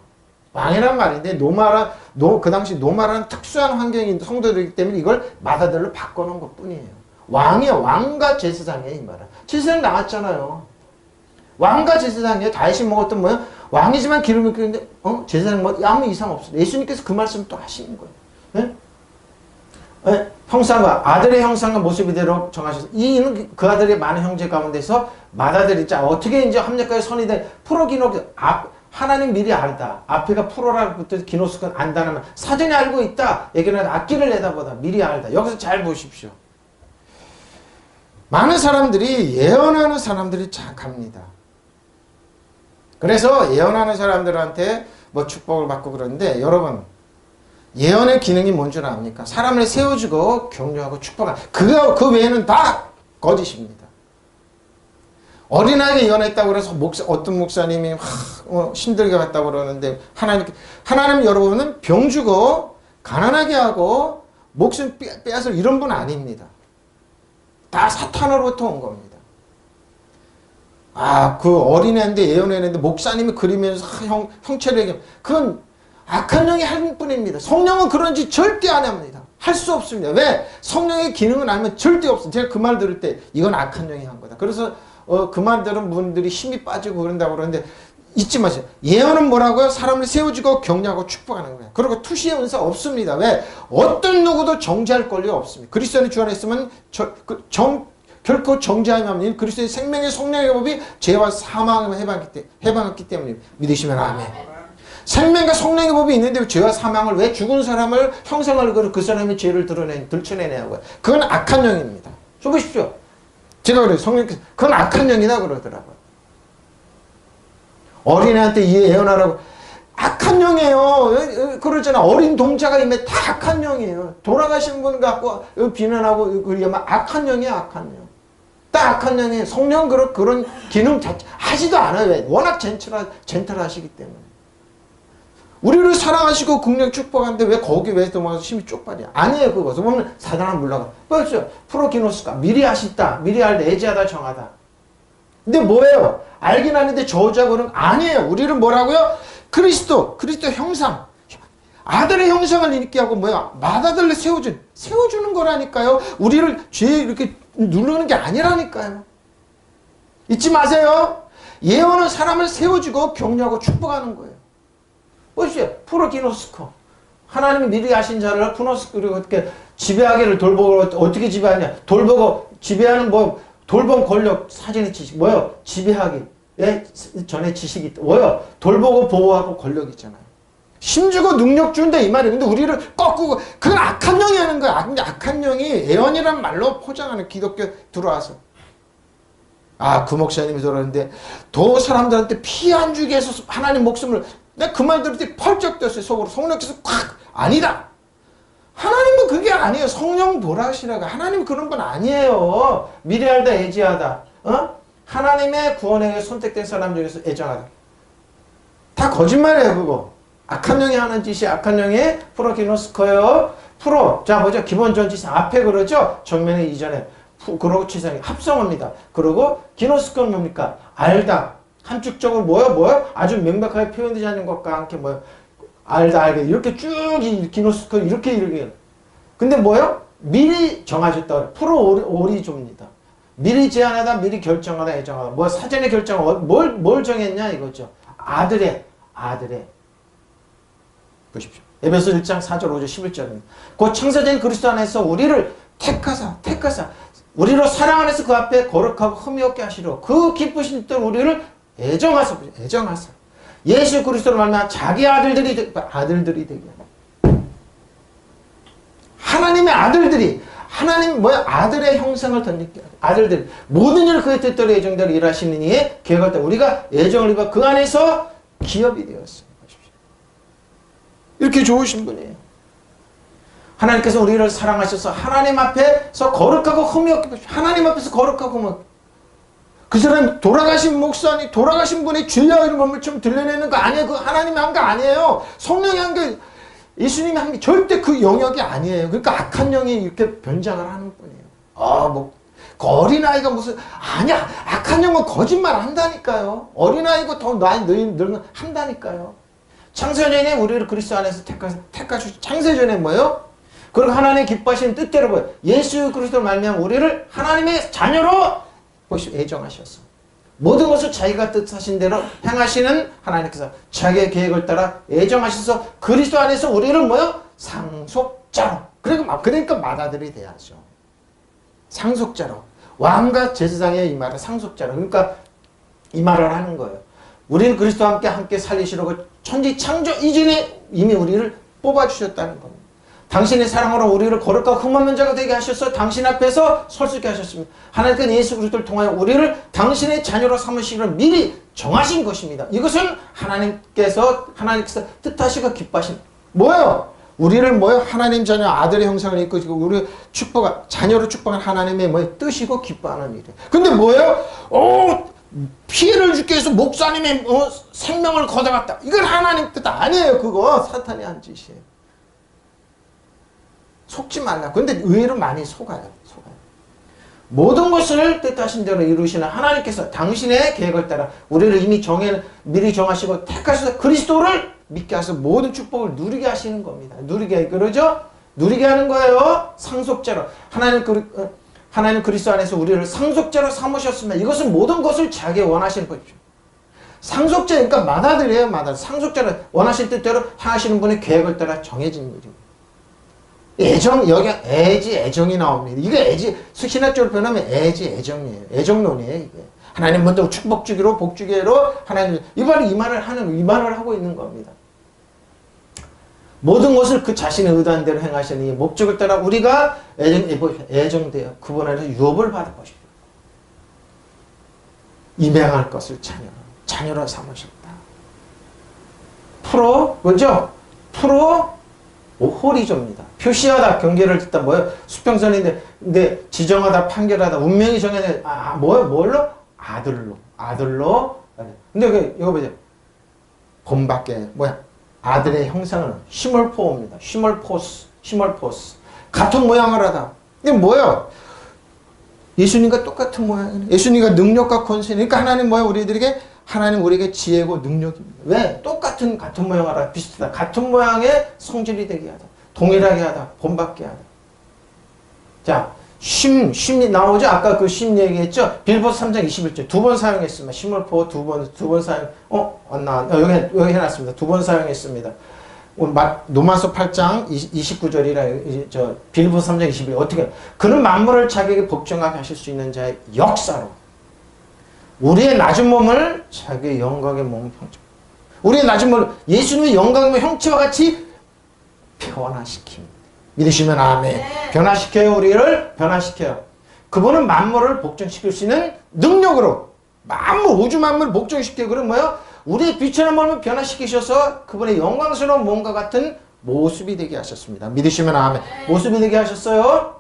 왕이란 말인데 그 당시 노마라는 특수한 환경인 성도들이기 때문에 이걸 맏아들로 바꿔놓은 것 뿐이에요. 왕이요, 왕과 제사장이에요, 이 말은. 제사장 나왔잖아요. 왕과 제사장이에요. 다윗이 먹었던 뭐예요? 왕이지만 기름을 뀌는데 제사장 뭐 아무 이상 없어요. 예수님께서 그 말씀을 또 하시는 거예요. 네? 네? 형상과 아들의 형상과 모습이대로 정하셔서 이는 그 아들의 많은 형제 가운데서 맏아들이 자 어떻게 이제 합력하여 선이 된 프로기노 하나님 미리 알다. 앞에가 프로라고 뜻 기노스건 안다는 말. 사전에 알고 있다. 얘기는 앞길을 내다보다 미리 알다. 여기서 잘 보십시오. 많은 사람들이 예언하는 사람들이 착합니다. 그래서 예언하는 사람들한테 뭐 축복을 받고 그러는데 여러분 예언의 기능이 뭔 줄 압니까? 사람을 세워주고 격려하고 축복하는 그 외에는 다 거짓입니다. 어린아이가 예언했다고 그래서 어떤 목사님이 힘들게 갔다고 그러는데 하나님 여러분은 병 주고 가난하게 하고 목숨 빼앗을 이런 분 아닙니다. 다 사탄으로부터 온 겁니다. 그 어린애인데 예언했는데 목사님이 그리면서 형체를 얘기하면 그건 악한 영이 할 뿐입니다. 성령은 그런 짓 절대 안 합니다. 할 수 없습니다. 왜? 성령의 기능은 알면 절대 없습니다. 제가 그 말 들을 때 이건 악한 영이 한 거다. 그래서 그 말 들은 분들이 힘이 빠지고 그런다고 그러는데 잊지 마세요. 예언은 뭐라고요? 사람을 세워주고 격려하고 축복하는 거예요. 그리고 투시의 은사 없습니다. 왜? 어떤 누구도 정죄할 권리가 없습니다. 그리스도의 주 안에 있으면 결코 정죄하지 않는 그리스도의 생명의 성령의 법이 죄와 사망을 해방했기 때문에 믿으시면 아멘. 생명과 성령의 법이 있는데 죄와 사망을 왜 죽은 사람을 형상을 그려 그 사람의 죄를 들춰내냐고요. 그건 악한 영입니다. 좀 보십시오. 제가 그래요. 성령께서 그건 악한 영이다 그러더라고요. 어린애한테 예언하라고 악한 영이에요. 그러잖아. 어린 동자가 임해 다 악한 영이에요. 돌아가신 분 갖고 비난하고 그러면 악한 영이야. 악한 영. 딱 악한 영이에요. 성령 그런 기능 자체 하지도 않아요. 왜? 워낙 젠틀하시기 때문에. 우리를 사랑하시고 국력 축복하는데 왜 거기 왜 도망가서 힘이 쪽팔이야? 아니에요. 그거. 보면 사단은 물러가. 벌써 프로기노스가 미리 하시다. 미리 알다. 애지하다 정하다. 근데 뭐예요? 알긴 하는데 저주하고는 아니에요. 우리는 뭐라고요? 그리스도 형상. 아들의 형상을 있게 하고 뭐야? 맏아들을 세워주는 거라니까요. 우리를 죄에 이렇게 누르는 게 아니라니까요. 잊지 마세요. 예언은 사람을 세워주고 격려하고 축복하는 거예요. 보십시오. 프로기노스코. 하나님이 미리 하신 자를 그리고 어떻게 지배하기를 돌보고 어떻게 지배하냐. 돌보고 지배하는 돌봄 권력 사전의 지식 뭐요? 지배하기. 예? 전에 지식이 뭐요? 돌보고 보호하고 권력 있잖아요. 힘주고 능력 준다 이 말이에요. 근데 우리를 꺾고 그건 악한 영이 하는 거야. 근데 악한 영이 예언이란 말로 포장하는 기독교 들어와서 그 목사님이 들었는데 더 사람들한테 피해 안 주게 해서 하나님 목숨을 내가 그 말 들을 때 펄쩍 뛰었어요. 속으로. 성령께서 콱 아니다. 하나님은 그게 아니에요. 성령 보라시라고. 하나님은 그런 분 아니에요. 미리 알다 애지하다. 하나님의 구원에 선택된 사람 중에서 애정하다. 다 거짓말이에요. 그거. 악한 영이 하는 짓이 악한 영의 프로기노스커예요. 자 뭐죠? 기본전 짓 앞에 그러죠. 정면에 이전에 그러고 치상이 합성어입니다. 그리고 기노스커는 뭡니까? 알다. 함축적으로 뭐요? 아주 명백하게 표현되지 않는 것과 함께 알다 알게 이렇게 쭉 기노스커 이렇게 근데 뭐요? 미리 정하셨다. 오리조입니다. 미리 제안하다 미리 결정하다 애정하다. 사전에 뭘 정했냐 이거죠. 아들의 보십시오. 에베소 1장 4절 5절 11절입니다. 그 창세된 그리스도 안에서 우리를 택하사 우리로 사랑 안에서 그 앞에 거룩하고 흠이 없게 하시려 그 기쁘신 뜻 우리를 애정하사 예수 그리스도로 말미암아 자기 아들들이 되게 하라. 하나님의 아들들이 하나님 아들의 형상을 던지게 아들들 모든 일을 그의 뜻대로 예정대로 일하시는 이의 계획을 따라 우리가 애정을 입어 그 안에서 기업이 되었습니다. 이렇게 좋으신 분이에요. 하나님께서 우리를 사랑하셔서 하나님 앞에서 거룩하고 흠이 없게 하나님 앞에서 거룩하고 흠이 없게 그 사람 돌아가신 목사님 돌아가신 분의 죄와 이런 것을 좀 들려내는 거 아니에요. 그 하나님이 한 거 아니에요. 성령이 한 게 예수님이 한 게 절대 그 영역이 아니에요. 그러니까 악한 영이 이렇게 변장을 하는 뿐이에요. 그 어린아이가 무슨 아니야. 악한 영은 거짓말 한다니까요. 어린아이고 더 너희들은 한다니까요. 창세전에 우리를 그리스도 안에서 택하시고 창세전에 뭐예요? 그리고 하나님의 기뻐하시는 뜻대로 예수 그리스도를 말미암아 우리를 하나님의 자녀로 보시오 애정하셨어. 모든 것을 자기가 뜻하신 대로 행하시는 하나님께서 자기의 계획을 따라 애정하셔서 그리스도 안에서 우리를 뭐요? 상속자로. 그러니까 맏아들이 돼야죠. 상속자로. 왕과 제사장의 이 말은 상속자로. 그러니까 이 말을 하는 거예요. 우리는 그리스도와 함께 살리시려고 천지 창조 이전에 이미 우리를 뽑아주셨다는 겁니다. 당신의 사랑으로 우리를 거룩하고 흠없는 자가 되게 하셔서 당신 앞에서 설 수 있게 하셨습니다. 하나님께서 예수 그리스도를 통하여 우리를 당신의 자녀로 삼으시기를 미리 정하신 것입니다. 이것은 하나님께서 뜻하시고 기뻐하신 뭐예요? 우리를 뭐예요? 하나님 자녀 아들의 형상을 입고 우리 자녀로 축복한 하나님의 뭐예요? 뜻이고 기뻐하는 일이에요. 근데 뭐예요? 피해를 주기 위해서 목사님의 생명을 걷어갔다. 이건 하나님 뜻 아니에요. 그거 사탄이 한 짓이에요. 속지 말라. 근데 의외로 많이 속아요. 모든 것을 뜻하신 대로 이루시는 하나님께서 당신의 계획을 따라 우리를 이미 미리 정하시고 택하셔서 그리스도를 믿게 하셔서 모든 축복을 누리게 하시는 겁니다. 그러죠? 누리게 하는 거예요. 상속자로. 하나님 그리스도 안에서 우리를 상속자로 삼으셨습니다. 이것은 모든 것을 자기 원하시는 것이죠. 상속자니까 맏아들이에요. 맏아들. 상속자로 원하신 뜻대로 행하시는 분의 계획을 따라 정해진 일입니다. 여기 애정이 나옵니다. 이게 신학적으로 표현하면 애정이에요. 애정론이에요, 이게. 하나님 먼저 축복 주기로, 복 주기로, 하나님, 이 말을 하고 있는 겁니다. 모든 것을 그 자신의 의도한 대로 행하시는 이 목적을 따라 우리가 애정되어 그분 안에서 유업을 받아 보십시오. 임행할 것을 자녀로 삼으셨다. 뭐죠? 호리조입니다. 표시하다, 경계를 짓다, 뭐예요? 수평선인데, 근데 지정하다, 판결하다, 운명이 정해져, 뭘로? 아들로. 근데 이거 보세요. 본밖에, 아들의 형상은 시몰포입니다. 시몰포스. 같은 모양을 하다. 이게 뭐예요? 예수님과 똑같은 모양이네. 예수님과 능력과 권세. 그러니까 하나님 우리에게 지혜고 능력입니다. 왜? 같은 모양을 하다. 비슷하다. 같은 모양의 성질이 되게 하다. 동일하게 하다. 본받게 하다. 자, 쉼이 나오죠? 아까 그 쉼 얘기했죠? 빌보스 3장 21절. 2번 사용했습니다. 시몰포 두 번 사용. 여기 해놨습니다. 2번 사용했습니다. 로마서 8장 29절이라 빌보스 3장 21절. 어떻게? 그는 만물을 자기에게 복종하게 하실 수 있는 자의 역사로. 우리의 낮은 몸을 자기의 영광의 몸 형체. 우리의 낮은 몸을 예수님의 영광의 형체와 같이 변화시킵니다. 믿으시면 아멘. 네. 변화시켜요. 우리를 변화시켜요. 그분은 만물을 복종시킬 수 있는 능력으로 우주 만물을 복종시켜요. 그럼 뭐예요? 우리의 빛의 몸을 변화시키셔서 그분의 영광스러운 몸과 같은 모습이 되게 하셨습니다. 믿으시면 아멘. 네. 모습이 되게 하셨어요.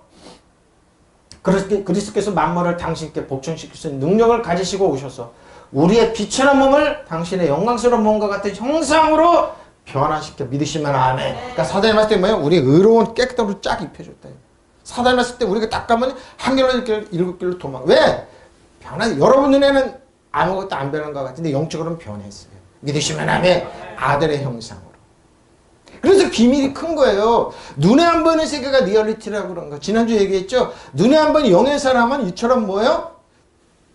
그리스도께서 만물을 당신께 복종시킬 수 있는 능력을 가지시고 오셔서 우리의 빛의 몸을 당신의 영광스러운 몸과 같은 형상으로 변화시켜. 믿으시면 아멘. 그러니까 사단이 봤을 때 뭐예요? 우리 의로운 깨끗한 옷을 쫙 입혀줬다. 사단이 봤을 때 우리가 딱 가면 한길로 일곱 길로 도망. 왜? 여러분 눈에는 아무것도 안 변한 것 같은데 영적으로는 변했어요. 믿으시면 아멘. 아들의 형상으로. 그래서 비밀이 큰 거예요. 눈에 안 보이는 세계가 리얼리티라고 그런 거. 지난주에 얘기했죠? 눈에 안 보이는 영의 사람은 이처럼 뭐예요?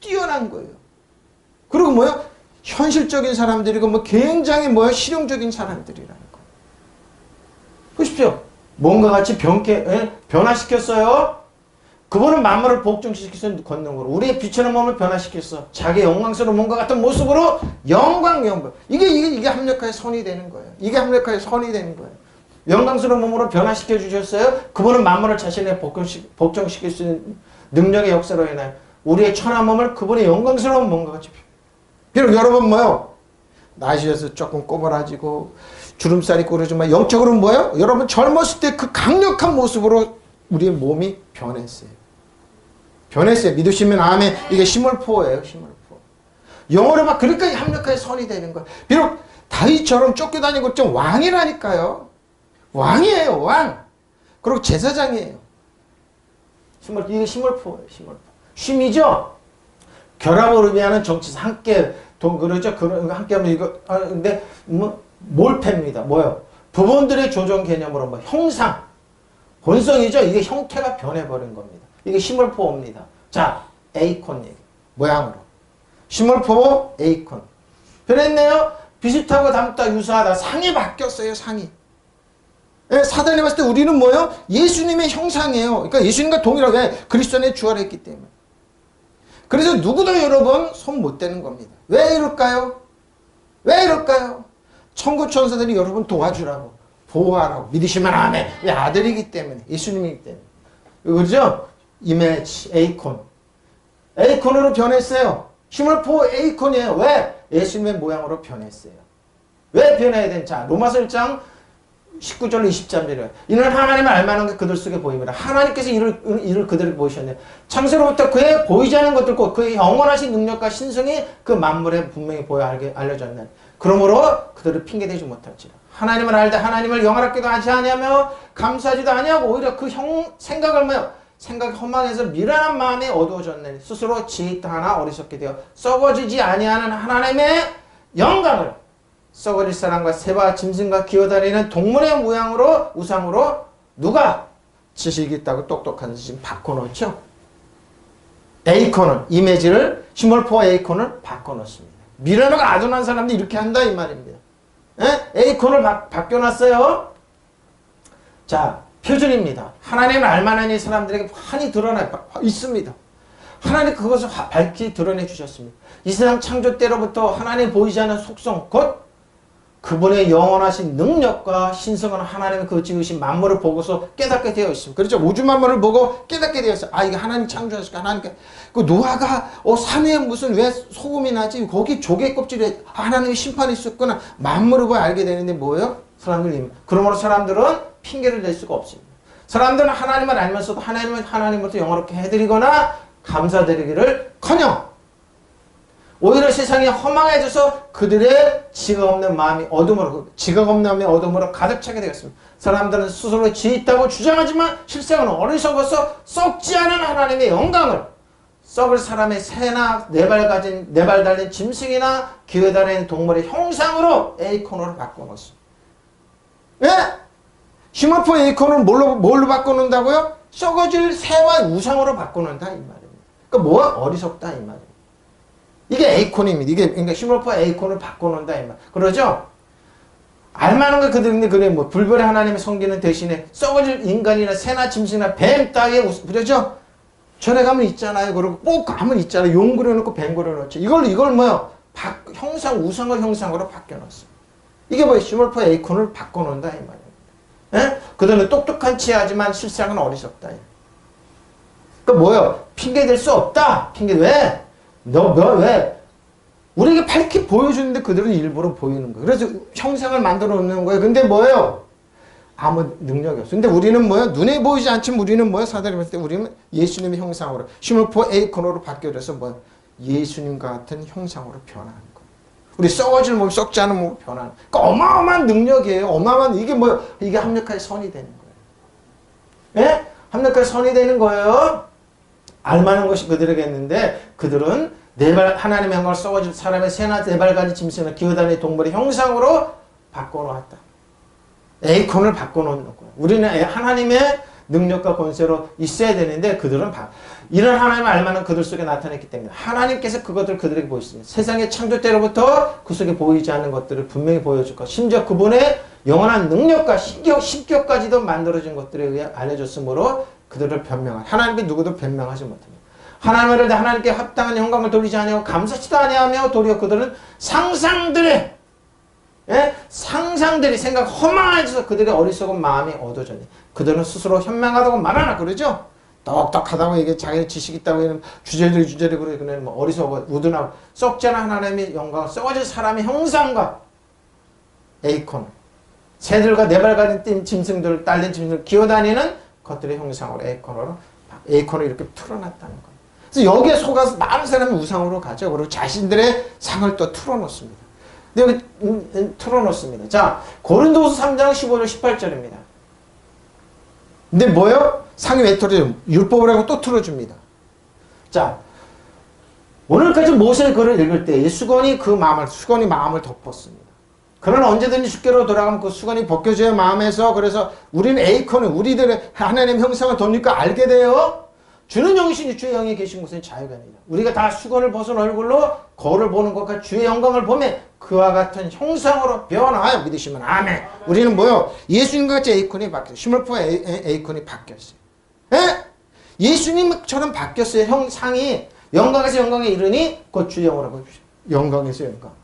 뛰어난 거예요. 그리고 뭐예요? 현실적인 사람들이고 굉장히 실용적인 사람들이라는 거. 보십시오. 뭔가 같이 변화시켰어요. 그분은 만물을 복종시킬 수 있는 권능으로 우리의 빛의 몸을 변화시켰어. 자기 영광스러운 몸과 같은 모습으로 영광. 이게 합력하여 선이 되는 거예요. 이게 합력하여 선이 되는 거예요. 영광스러운 몸으로 변화시켜 주셨어요. 그분은 만물을 자신의 복종시킬 수 있는 능력의 역사로 인하여 우리의 천한 몸을 그분의 영광스러운 몸과 같이 비록 여러분 나이셔서 조금 꼬부라지고 주름살이 꼬르지만 영적으로 여러분 젊었을 때 그 강력한 모습으로 우리의 몸이 변했어요. 믿으시면 아멘. 이게 시몰포예요. 영어로 그러니까 합력하여 선이 되는 거예요. 비록 다윗처럼 쫓겨다니고 좀 왕이라니까요. 왕이에요. 왕. 그리고 제사장이에요. 이게 시몰포예요. 쉼이죠. 결합을 의미하는 정치사 함께 그러죠. 함께 하면 근데 몰패입니다. 부분들의 조정 개념으로 형상, 본성이죠. 이게 형태가 변해버린 겁니다. 이게 시몰포입니다. 자, 에이콘 얘기. 모양으로. 시몰포 에이콘. 변했네요. 비슷하고 닮다 유사하다. 상이 바뀌었어요. 상이. 예, 사단이 봤을 때 우리는 뭐예요? 예수님의 형상이에요. 그러니까 예수님과 동일하게 왜? 그리스도 안에 주활했기 때문에. 그래서 누구도 여러분 손 못 대는 겁니다. 왜 이럴까요? 왜 이럴까요? 천국 천사들이 여러분 도와주라고, 보호하라고, 믿으시면 아멘. 왜? 아들이기 때문에, 예수님이기 때문에. 그렇죠? 이미지, 에이콘. 에이콘으로 변했어요. 시몰포 에이콘이에요. 왜? 예수님의 모양으로 변했어요. 왜 변해야 되는지. 자, 로마서 1장 19절 20절이래요. 이는 하나님을 알만한 게 그들 속에 보입니다. 하나님께서 이를 그들에게 보이셨네요. 창세로부터 그의 보이지 않는 것들과 그의 영원하신 능력과 신성이 그 만물에 분명히 보여 알려졌네. 그러므로 그들을 핑계대지 못할지라. 하나님을 알되 하나님을 영화롭게도 하지 아니하며 감사하지도 아니하고 오히려 그 생각을 뭐요? 생각이 허망해서 미련한 마음이 어두워졌네. 스스로 지혜있다 하나 어리석게 되어 썩어지지 아니하는 하나님의 영광을 썩어질 사람과 새와 짐승과 기어다니는 동물의 모양으로 우상으로 누가 지식이 있다고 똑똑한 지금 바꿔놓죠. 에이콘을 이미지를 시몰포 에이콘을 바꿔놓습니다. 미련하고 아둔한 사람들이 이렇게 한다 이 말입니다. 에이콘을 바뀌어놨어요. 자, 표준입니다. 하나님을 알만한 이 사람들에게 환히 드러나 있습니다. 하나님 그것을 밝히 드러내 주셨습니다. 이 세상 창조 때로부터 하나님 보이지 않는 속성 곧 그분의 영원하신 능력과 신성은 하나님의 그 지으신 만물을 보고서 깨닫게 되어 있습니다. 그렇죠? 우주 만물을 보고 깨닫게 되어 있어요. 아, 이게 하나님 창조하실까? 하나님께. 그 노아가, 산 위에 무슨 왜 소금이 나지? 거기 조개 껍질에 하나님의 심판이 있었구나. 만물을 보고 알게 되는데 뭐예요? 사람들이. 그러므로 사람들은 핑계를 낼 수가 없습니다. 사람들은 하나님을 알면서도 하나님으로부터 영화롭게 해드리거나 감사드리기를 커녕 오히려 세상이 허망해져서 그들의 지각 없는 마음이 어둠으로 가득 차게 되었습니다. 사람들은 스스로 지혜 있다고 주장하지만 실상은 어리석어서 썩지 않은 하나님의 영광을 썩을 사람의 새나 네 발 달린 짐승이나 기어다니는 동물의 형상으로 에이콘으로 바꿔놓습니다. 예? 시몰포 에이콘을 뭘로 바꿔놓는다고요? 썩어질 새와 우상으로 바꿔놓는다 이 말입니다. 그러니까 뭐가 어리석다 이 말입니다. 이게 에이콘입니다. 이게 그러니까 시몰포 에이콘을 바꿔놓는다 이 말. 그러죠? 알만한 거 그들인데 그래 뭐 불벌의 하나님의 섬기는 대신에 썩어질 인간이나 새나 짐승이나 뱀 따위의 그러죠? 전에 가면 있잖아요. 그리고 꼭 가면 있잖아요. 용 그려놓고 뱀 그려놓죠. 이걸 뭐요? 우상을 형상으로 바뀌어놨어요. 이게 뭐예요? 시몰포 에이콘을 바꿔놓는다 이 말이에요. 예? 그들은 똑똑한 체하지만 실상은 어리석다. 그러니까 뭐예요? 핑계 댈 수 없다. 핑계 왜? 왜? 우리에게 밝히 보여주는데 그들은 일부러 보이는 거예요. 그래서 형상을 만들어 놓는 거예요. 근데 뭐예요? 아무 능력이 없어요. 근데 우리는 뭐예요? 눈에 보이지 않지만 우리는 뭐예요? 사단이 봤을 때 우리는 예수님의 형상으로 시몰포 에이콘으로 바뀌어져서 뭐예요? 예수님과 같은 형상으로 변하는 거예요. 우리 썩어질 몸, 썩지 않은 몸으로 변하는. 그러니까 어마어마한 능력이에요. 어마어마한 이게 뭐예요? 이게 합력하여 선이 되는 거예요. 예? 합력하여 선이 되는 거예요. 알만한 것이 그들에게 있는데 그들은 하나님의 영광을 썩어질 사람의 새나 네 발가지 짐승이나 기어다니는 동물의 형상으로 바꿔놓았다. 에이콘을 바꿔놓는 거예요. 우리는 하나님의 능력과 권세로 있어야 되는데 그들은 이런 하나님을 알만한 그들 속에 나타냈기 때문에 하나님께서 그것을 그들에게 보였습니다. 세상의 창조 때로부터 그 속에 보이지 않는 것들을 분명히 보여줄 것. 심지어 그분의 영원한 능력과 신격까지도 만들어진 것들에 의해 알려졌으므로 그들을 변명한 하나님께 누구도 변명하지 못합니다. 하나님을 하나님께 합당한 영광을 돌리지 아니하고 감사치도 아니하며 도리어 그들은 상상들이 생각 허망해져서 그들의 어리석은 마음이 어두워졌네. 그들은 스스로 현명하다고 말하나 그러죠? 똑똑하다고 이게 자기의 지식 있다고 하는 주제들이 그래 뭐 어리석어 우둔하고 썩지 않은 하나님의 영광 썩어질 사람의 형상과 에이콘 새들과 네 발 가진 짐승들 딸린 짐승들 기어다니는 것들의 형상으로 에이콘을 이렇게 틀어놨다는 거예요. 그래서 여기에 속아서 많은 사람이 우상으로 가죠. 그리고 자신들의 상을 또 틀어놓습니다. 근데 여기 틀어놓습니다. 자, 고린도후서 3장 15절 18절입니다. 근데 뭐예요? 상이 왜 틀어져요? 율법을 하고 또 틀어줍니다. 자, 오늘까지 모세의 글을 읽을 때 수건이 마음을 덮었습니다. 그러나 언제든지 주께로 돌아가면 그 수건이 벗겨져야 마음에서 그래서 우리는 에이콘을 우리들의 하나님 형상을 돕니까 알게 돼요. 주는 영이시니 주의 영이 계신 곳에 자유가 있느니라. 우리가 다 수건을 벗은 얼굴로 거울을 보는 것과 주의 영광을 보며 그와 같은 형상으로 변화하여 믿으시면 아멘. 우리는 뭐요? 예수님과 같이 에이콘이 바뀌었어요. 시몰포 에이콘이 바뀌었어요. 예? 예수님처럼 바뀌었어요. 형상이 영광에서 영광에 이르니 곧 주의 영으로 보십시오. 영광에서 영광.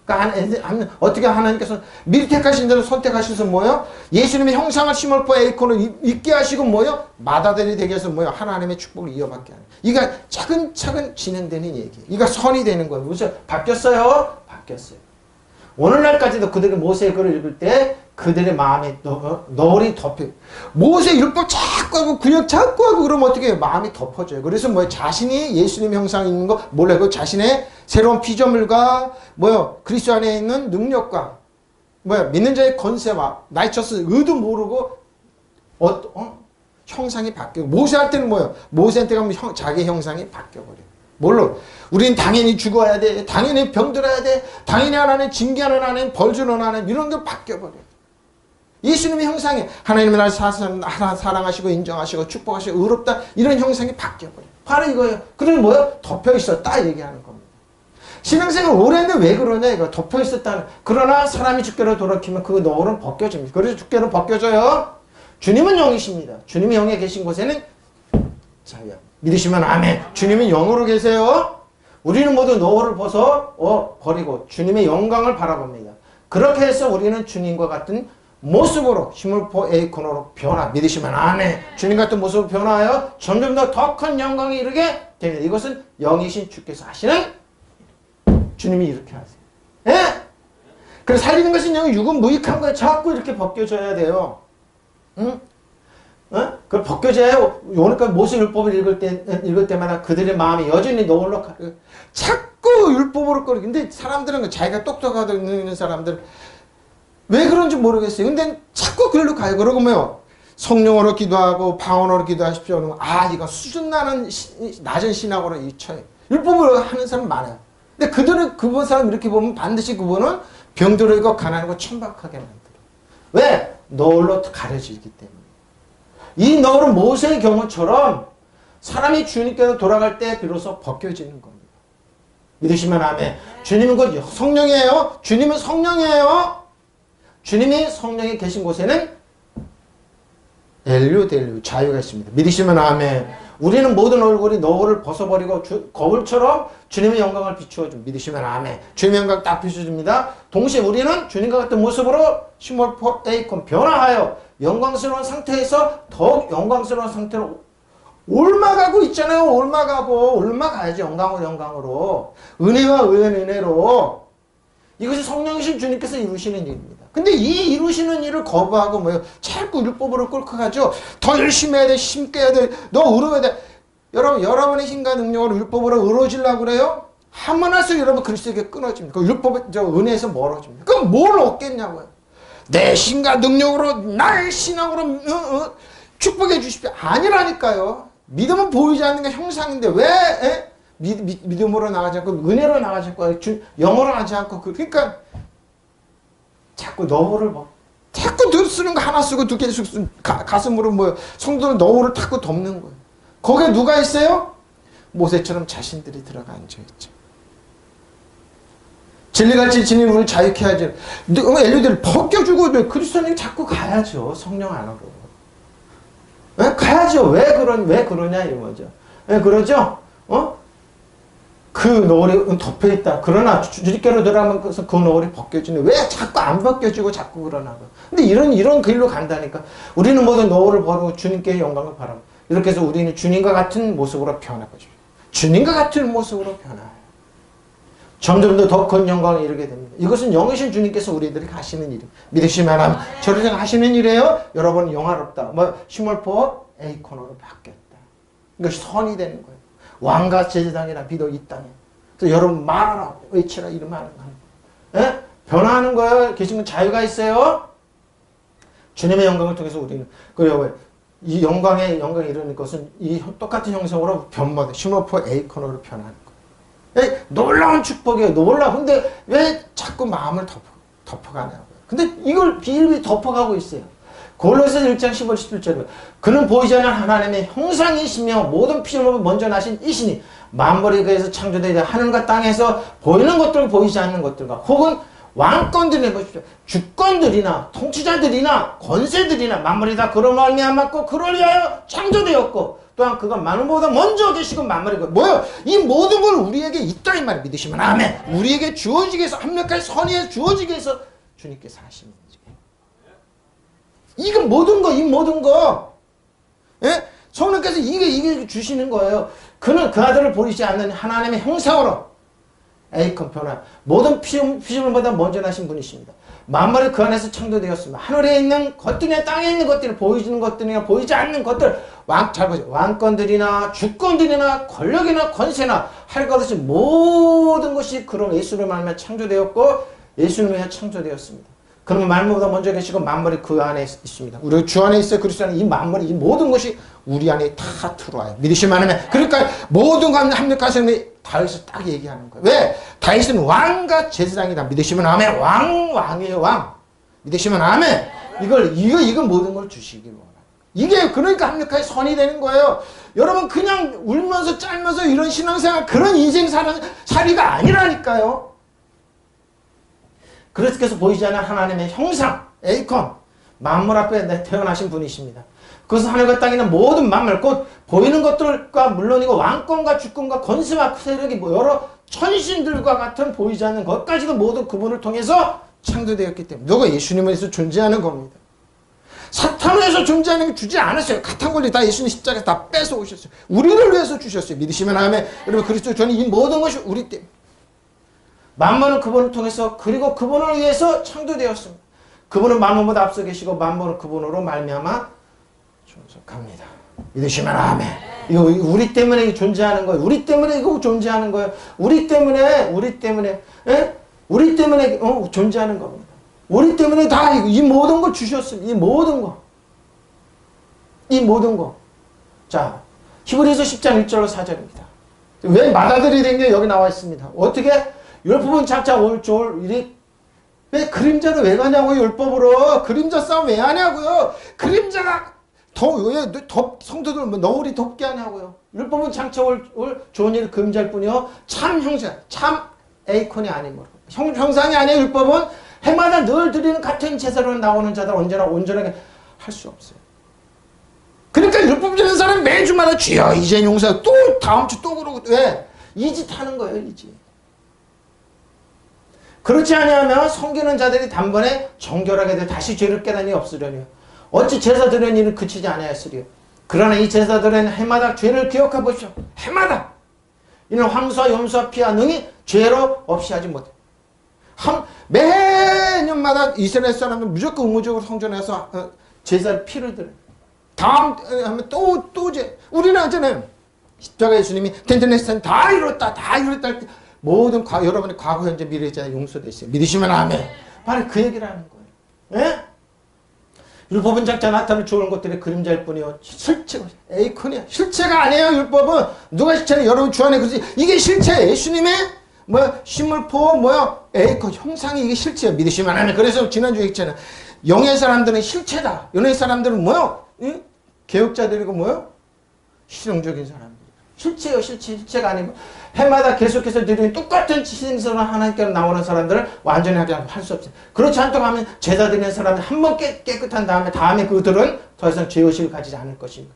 그러니까 어떻게 하나님께서 미리 택하신 대로 선택하셔서 뭐요? 예수님의 형상을 시몰포 에이콘을 있게 하시고 뭐요? 마다들이 되게 해서 뭐요? 하나님의 축복을 이어받게 하는. 이거 차근차근 진행되는 얘기예요. 이거 선이 되는 거예요. 그래서 바뀌었어요? 바뀌었어요. 오늘날까지도 그들이 모세의 글을 읽을 때 그들의 마음에 너울이 덮여. 모세 율법 자꾸 하고 구역 자꾸 하고 그러면 어떻게 해요? 마음이 덮어져요. 그래서 뭐 자신이 예수님 형상이 있는 거 몰라요. 자신의 새로운 피조물과 뭐요? 그리스도 안에 있는 능력과 뭐야? 믿는 자의 권세와 나이처스 의도 모르고 형상이 바뀌고 모세한테는 뭐요? 모세한테 가면 자기 형상이 바뀌어버려요. 물론 우리는 당연히 죽어야 돼. 당연히 병들어야 돼. 당연히 하나님 징계하는 하나님 벌주는 하나님 이런 게 바뀌어버려요. 예수님의 형상이 하나님이 나를 사랑하시고 인정하시고 축복하시고 의롭다 이런 형상이 바뀌어버려요. 바로 이거예요. 그러면 뭐요? 덮여있었다 얘기하는 겁니다. 신앙생활 오래 했는데 왜 그러냐 이거 덮여있었다는. 그러나 사람이 주께로 돌아키면 그 너울은 벗겨집니다. 그래서 주께로 벗겨져요. 주님은 영이십니다. 주님이 영에 계신 곳에는 자유야. 믿으시면 아멘. 주님은 영으로 계세요. 우리는 모두 너울을 벗어 버리고 주님의 영광을 바라봅니다. 그렇게 해서 우리는 주님과 같은 모습으로 시몰포 에이콘으로 믿으시면 아멘. 주님 같은 모습으로 변화하여 점점 더 큰 영광에 이르게 됩니다. 이것은 영이신 주께서 하시는 주님이 이렇게 하세요. 예? 그래서 살리는 것은 영 육은 무익한 거예요. 자꾸 이렇게 벗겨져야 돼요. 응? 그걸 벗겨져야 오니까 모세 율법을 읽을 때마다 그들의 마음이 여전히 너울로 자꾸 율법으로 끌고. 근데 사람들은 자기가 똑똑하다 있는 사람들은 왜 그런지 모르겠어요. 근데 자꾸 그걸로 가요. 그러고 뭐요? 성령으로 기도하고 방언으로 기도하십시오. 이거 수준 낮은 신학으로 잊혀요. 율법으로 하는 사람 많아요. 근데 그분 사람 이렇게 보면 반드시 그분은 병들고 가난하고 천박하게 만들어. 왜? 너울로 가려지기 때문에. 이 너울은 모세의 경우처럼 사람이 주님께로 돌아갈 때 비로소 벗겨지는 겁니다. 믿으시면 아멘. 주님은 곧 성령이에요. 주님은 성령이에요. 주님이 성령이 계신 곳에는 엘류델류 자유가 있습니다. 믿으시면 아멘. 우리는 모든 얼굴이 너울을 벗어버리고 거울처럼 주님의 영광을 비추어 줍니다. 믿으시면 아멘. 주님의 영광 딱 비춰줍니다. 동시에 우리는 주님과 같은 모습으로 시몰포 에이콘 변화하여 영광스러운 상태에서 더욱 영광스러운 상태로 올라가고 있잖아요. 올라가야지. 영광으로 은혜와 은혜로. 이것이 성령이신 주님께서 이루시는 일입니다. 근데 이 이루시는 일을 거부하고 뭐예요? 자꾸 율법으로 끌고 가죠. 더 열심히 해야 돼. 힘께 해야 돼. 너 의로워야 돼. 여러분의 힘과 능력으로 율법으로 의로워지려고 그래요? 한번 할수록 여러분 그리스도에게 끊어집니다. 그 율법, 은혜에서 멀어집니다. 그럼 뭘 얻겠냐고요? 내 힘과 능력으로 나의 신앙으로 축복해 주십시오. 아니라니까요. 믿음은 보이지 않는 게 형상인데 왜 믿음으로 나가지 않고 은혜로 나가지 않고 영어로 하지 않고 그러니까 자꾸 너울을 자꾸 쓰는 거 하나 쓰고 두 개 쓰고 가슴으로 뭐요. 성도는 너울을 자꾸 덮는 거예요. 거기에 누가 있어요? 모세처럼 자신들이 들어가 앉아있죠. 진리같이 지닌 우리를 자유케 하지. 엘리들을 벗겨주고 그리스도는 자꾸 가야죠. 성령 안으로. 가야죠. 왜 그러냐 이거죠. 왜 그러죠? 그 너울이 덮여있다. 그러나 주님께로 들어가면서 그 너울이 벗겨지네. 왜 자꾸 안 벗겨지고 자꾸 그러나. 근데 이런 길로 간다니까. 우리는 모두 너울을 버리고 주님께 영광을 바랍니다. 이렇게 해서 우리는 주님과 같은 모습으로 변화하죠. 주님과 같은 모습으로 변화해요. 점점 더 큰 영광에 이르게 됩니다. 이것은 영이신 주님께서 우리들에게 하시는 일입니다. 믿으시면 하면 저를 하시는 일이에요. 여러분 영화롭다. 시몰포 에이콘으로 바뀌었다. 이것이 선이 되는 거예요. 왕과 제사장이라 비도 이 땅에. 그래서 여러분 말하라 외치라 이름하는 거예요. 변화하는 거예요. 계시면 자유가 있어요. 주님의 영광을 통해서 우리는 그래요. 이 영광에 이르는 것은 이 똑같은 형상으로 변모돼 시몰포 에이콘으로 변하는 거예요. 놀라운 축복이에요. 근데 왜 자꾸 마음을 덮어가냐고요. 근데 이걸 비일비 덮어가고 있어요. 골로새서 1장 15절 17절 그는 보이지 않는 하나님의 형상이시며 모든 피조물을 먼저 나신 이시니 만물이 그에서 창조되자 하늘과 땅에서 보이는 것들 보이지 않는 것들과 혹은 왕권들이나 보십시오. 주권들이나 통치자들이나 권세들이나 만물이 다 그로 말미암았고 그를 위하여 창조되었고 또한 그가 만물보다 먼저 계시고 만물이 뭐요? 이 모든 걸 우리에게 있다 이 말을 믿으시면 아멘. 우리에게 주어지게 해서 합력하여 선의에 주어지게 해서 주님께서 하시는 거죠. 이거 모든 거, 이 모든 거. 예? 성령께서 이게 주시는 거예요. 그는 그 아들을 보이지 않는 하나님의 형상으로 에이컨 변화 모든 피조물보다 먼저 나신 분이십니다. 만물이 그 안에서 창조되었습니다. 하늘에 있는 것들이나 땅에 있는 것들, 보이는 것들이나 보이지 않는 것들, 잘 보세요. 왕권들이나 주권들이나 권력이나 권세나 할 것 없이 모든 것이 그런 예수를 말하며 창조되었고 예수를 위해 창조되었습니다. 그러면 만물보다 먼저 계시고 만물이 그 안에 있습니다. 우리 주 안에 있어요. 그리스도 안에 이 만물이 이 모든 것이 우리 안에 다 들어와요. 믿으시면 하면 그러니까 모든 것 합력하시는 게 다윗이 딱 얘기하는 거예요. 왜? 다윗은 왕과 제사장이다. 믿으시면 아멘. 왕이에요. 왕. 믿으시면 아멘. 이거 모든 걸 주시기로 원해요. 이게 그러니까 합력하여 선이 되는 거예요. 여러분 그냥 울면서 짤면서 이런 신앙생활 그런 인생 살이가 아니라니까요. 그래서 보이지 않는 하나님의 형상, 에이콘, 만물 앞에 태어나신 분이십니다. 그래서 하늘과 땅에 있는 모든 만물, 곧 보이는 것들과 물론이고 왕권과 주권과 권세와 세력이 여러 천신들과 같은 보이지 않는 것까지도 모두 그분을 통해서 창조되었기 때문에 누가 예수님을 위해서 존재하는 겁니다. 사탄을 위해서 존재하는 게 주지 않았어요. 같은 권리 다 예수님 십자가에서 다 뺏어 오셨어요. 우리를 위해서 주셨어요. 믿으시면 아멘. 여러분 그리스도 저는 이 모든 것이 우리 때문에 만물은 그분을 통해서 그리고 그분을 위해서 창조되었습니다. 그분은 만물보다 앞서 계시고 만물은 그분으로 말미암아 존속합니다. 믿으시면 아멘. 이거 우리 때문에 존재하는 거예요. 우리 때문에 이거 존재하는 거예요. 우리 때문에 존재하는 겁니다. 우리 때문에 다 이 모든 걸 주셨습니다. 이 모든 거. 자, 히브리서 10장 1절로 4절입니다. 왜 맏아들이 된 게 여기 나와 있습니다. 어떻게 율법은 차차 올졸 왜 그림자를 왜 가냐고요. 율법으로 그림자 싸움 왜 하냐고요. 그림자가 성도들 너울이 덥게 하냐고요. 율법은 장차 올 좋은 일 그림자일 뿐이요 참 형상 참 에이콘이 아니므로 형상이 아니에요. 율법은 해마다 늘 드리는 같은 제사로 나오는 자들 언제나 온전하게 할 수 없어요. 그러니까 율법 지는 사람 매주마다 주여 이제 용서 또 다음 주 또 그러고 왜? 이 짓 하는 거예요. 이 짓. 그렇지 아니하면 섬기는 자들이 단번에 정결하게 돼 다시 죄를 깨달으니 없으려니요. 어찌 제사 드리는 일은 그치지 아니하였으리요. 그러나 이 제사들은 해마다 죄를 기억해 보십시오. 해마다. 이는 황소와 염소와 피와 능히 죄로 없이 하지 못해. 매년마다 이스라엘 사람은 무조건 의무적으로 성전에 가서 제사를 피를 드려요. 다음 하면 또 죄. 우리는 하잖아요. 십자가 예수님이 텐트네스탄 다 이뤘다 할 때 모든 여러분의 과거 현재 미래자 용서됐어요. 믿으시면 아멘. 바로 그 얘기를 하는 거예요. 예? 율법은 작자 나타낼 좋은 것들의 그림자일 뿐이요. 실체가 에이콘이야. 실체가 아니에요. 율법은 누가 실체는 여러분 주 안에 그러지. 이게 실체예요. 예수님의 식물포 에이콘 형상이 이게 실체예요. 믿으시면 아멘. 그래서 지난주에 했잖아요. 영의 사람들은 실체다. 영의 사람들은 응? 개혁자들이고 실용적인 사람들. 실체예요. 실체가 아니고 해마다 계속해서 드리는 똑같은 신성을 하나님께로 나오는 사람들을 완전히 할 수 없어요. 그렇지 않다고 하면 제사 드리는 사람이 한 번 깨끗한 다음에 그들은 더 이상 죄의식을 가지지 않을 것입니다.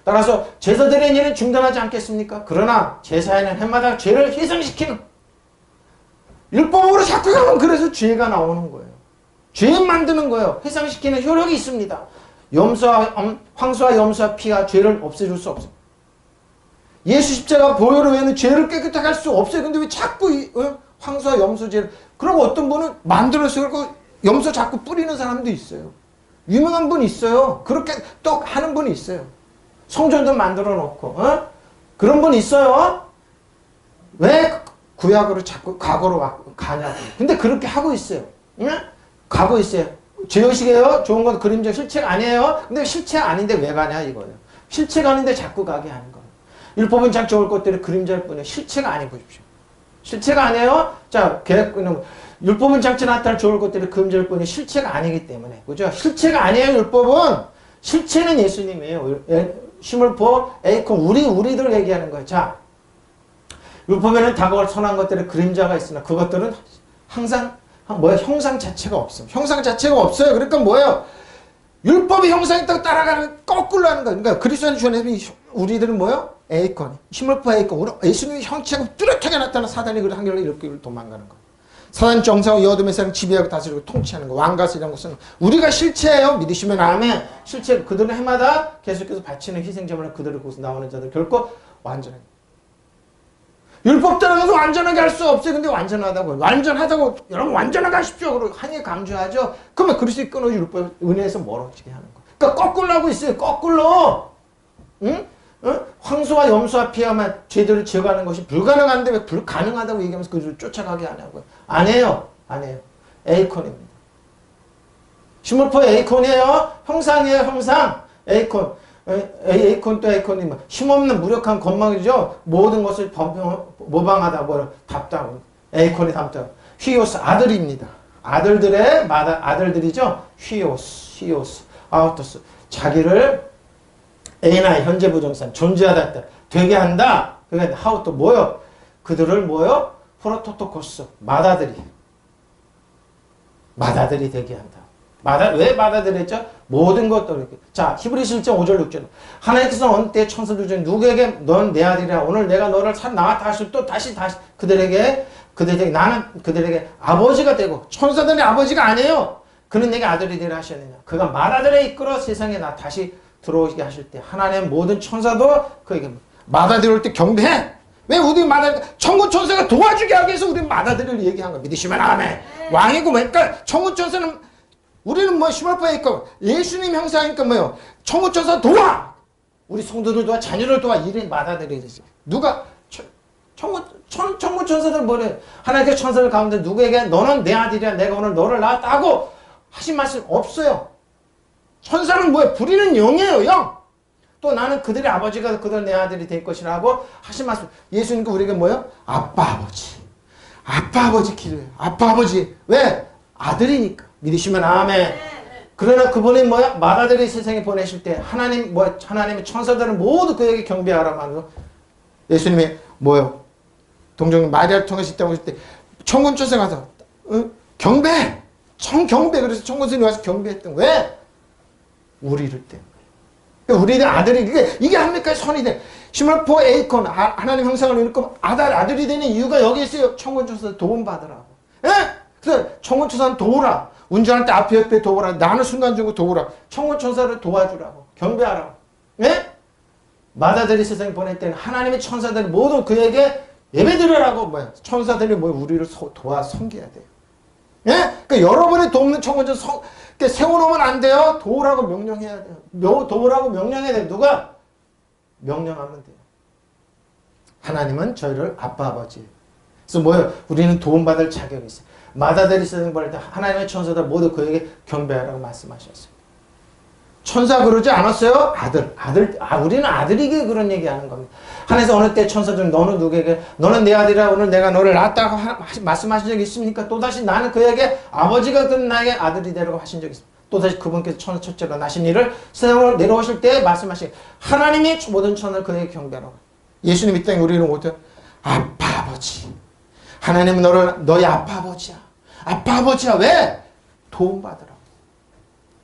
따라서 제사 드리는 일은 중단하지 않겠습니까? 그러나 제사에는 해마다 죄를 희생시키는 율법으로 자꾸 가면 그래서 죄가 나오는 거예요. 죄 만드는 거예요. 희생시키는 효력이 있습니다. 황소와 염소와 피가 죄를 없애줄 수 없어요. 예수 십자가 보혈로 외에는 죄를 깨끗하게 할 수 없어요. 근데 왜 자꾸 황소와 염소 죄를 그리고 어떤 분은 만들어서 그리고 염소 자꾸 뿌리는 사람도 있어요. 유명한 분 있어요. 그렇게 또 하는 분이 있어요. 성전도 만들어 놓고 그런 분 있어요. 왜 구약으로 자꾸 과거로 가냐고. 근데 그렇게 하고 있어요. 가고 있어요. 죄의식이에요. 좋은 건 그림자 실체가 아니에요. 근데 실체가 아닌데 왜 가냐 이거예요. 실체가 아닌데 자꾸 가게 하는 거예요. 율법은 참 좋을 것들이 그림자일 뿐이에요. 실체가 아니 보십시오. 실체가 아니에요. 자, 율법은 장치 나타날 좋을 것들이 금지할 뿐이 실체가 아니기 때문에. 그죠? 실체가 아니에요, 율법은. 실체는 예수님이에요. 시물포, 에이콘, 우리들 얘기하는 거예요. 자, 율법에는 다가올 선한 것들의 그림자가 있으나 그것들은 항상 형상 자체가 없어요. 형상 자체가 없어요. 그러니까 뭐예요? 율법이 형상이 있다고 따라가는 거꾸로 하는 거예요. 그러니까 그리스도인 주원에서 우리들은 뭐예요? 에이콘, 시물포 에이콘. 예수님의 형체가 뚜렷하게 나타나 사단이 그 한결로 이렇게 도망가는 거예요. 사단 정사와 여어둠의 세상 지배하고 다스리고 통치하는 거. 왕가스이라는 것은 우리가 실체예요. 믿으시면 아멘. 실체 그들은 해마다 계속해서 바치는 희생제물을 그들을 거기서 나오는 자들 결코 완전하게. 율법 따라가서 완전하게 할 수 없어요. 근데 완전하다고. 완전하다고 여러분 완전하게 하십시오. 그러고 한이 강조하죠. 그러면 그리스도의 끊어지 율법 은혜에서 멀어지게 하는 거. 그러니까 거꾸로 하고 있어요. 거꾸로. 응? 황소와 염소와 피하면 죄들을 제거하는 것이 불가능한데 왜 불가능하다고 얘기하면서 그들을 쫓아가게 하냐고요. 안 해요. 안 해요. 에이콘입니다. 시물포 에이콘이에요. 형상이에요. 형상. 에이콘. 에이콘 또 에이콘이 뭐 힘없는 무력한 건망이죠. 모든 것을 모방하다 답다고. 에이콘이 답다. 휘오스 아들입니다. 아들들의 아들들이죠. 휘오스 아우토스. 자기를 에이나 현재 부정산 존재하다 했다. 되게 한다. 그러니까 하우토 뭐요? 그들을 뭐요? 프로토토코스 마다들이 되게 한다. 왜 마다들였죠? 모든 것들. 자, 히브리서 1장 5절 6절. 하나님께서 어느 때 천사들 중에 누구에게 넌 내 아들이라 오늘 내가 너를 나왔다 하실 또 다시 나는 그들에게 아버지가 되고 천사들의 아버지가 아니에요. 그는 내게 아들이 되라 하셨느냐. 그가 마다들에 이끌어 세상에 나 다시 들어오게 하실 때 하나님의 모든 천사도 그에게 마다들일 때 경배해. 왜 우리 천군 천사가 도와주게 하기 위해서 우리 마다들을 얘기한 거야. 믿으시면 아멘. 왕이고 그러니까 천군 천사는 우리는 뭐 시물포에 있고 예수님 형상이니까 뭐요? 천군 천사 도와. 우리 성도들 도와 자녀를 도와 이런 마다들이 되지. 누가 천군 천사들 뭐래? 하나님께 천사들 가운데 누구에게 너는 내 아들이야. 내가 오늘 너를 낳았다고 하신 말씀 없어요. 천사는 뭐예요? 부리는 영이에요. 영. 또 나는 그들의 아버지가 그들 내 아들이 될 것이라고 하신 말씀. 예수님과 우리에게 뭐예요? 아빠 아버지 기도해요. 아빠 아버지. 왜? 아들이니까. 믿으시면 아멘. 그러나 그분이 뭐야? 마다들이 세상에 보내실 때 하나님의 천사들은 모두 그에게 경배하라 말로 예수님이 뭐요? 동정 마리아를 통해서 있다고 했을 때 천군 천사 가서 경배! 경배! 그래서 천군선이 와서 경배했던 거예요. 왜? 우리를 때문에. 그러니까 우리들 아들이 이게 합니까? 선이 돼. 시물포 에이콘 하나님 형상을 입고 아들이 되는 이유가 여기 있어요. 천군 천사 도움 받으라고. 예? 그래서 천군 천사는 도우라. 운전할 때 앞에 옆에 도우라. 나는 순간적으로 도우라. 천군 천사를 도와주라고. 경배하라고. 예? 마다들이 세상에 보낼 때는 하나님의 천사들이 모두 그에게 예배드리라고 천사들이 우리를 도와 섬겨야 돼요. 예? 그러니까 여러분이 돕는 천군 천사 세워놓으면 안 돼요. 도우라고 명령해야 돼요. 도우라고 명령해야 돼요. 누가? 명령하면 돼요. 하나님은 저희를 아빠 아버지. 그래서 뭐예요? 우리는 도움받을 자격이 있어요. 마다들이 세상에 보낼 때 하나님의 천사들 모두 그에게 경배하라고 말씀하셨어요. 천사 그러지 않았어요? 우리는 아들이게 그런 얘기 하는 겁니다. 하나님께서 어느 때 천사들 너는 누구에게 너는 내 아들이라 오늘 내가 너를 낳았다고 말씀하신 적이 있습니까? 또다시 나는 그에게 아버지가 된 나에게 아들이 되라고 하신 적이 있습니다. 또다시 그분께서 천사 첫째로 나신 일을 세상으로 내려오실 때 말씀하신 하나님이 모든 천사를 그에게 경배하라고. 예수님 이 땅에 우리는 어때요? 아빠 아버지. 하나님은 너의 아빠 아버지야. 아빠 아버지야. 왜? 도움받으라고.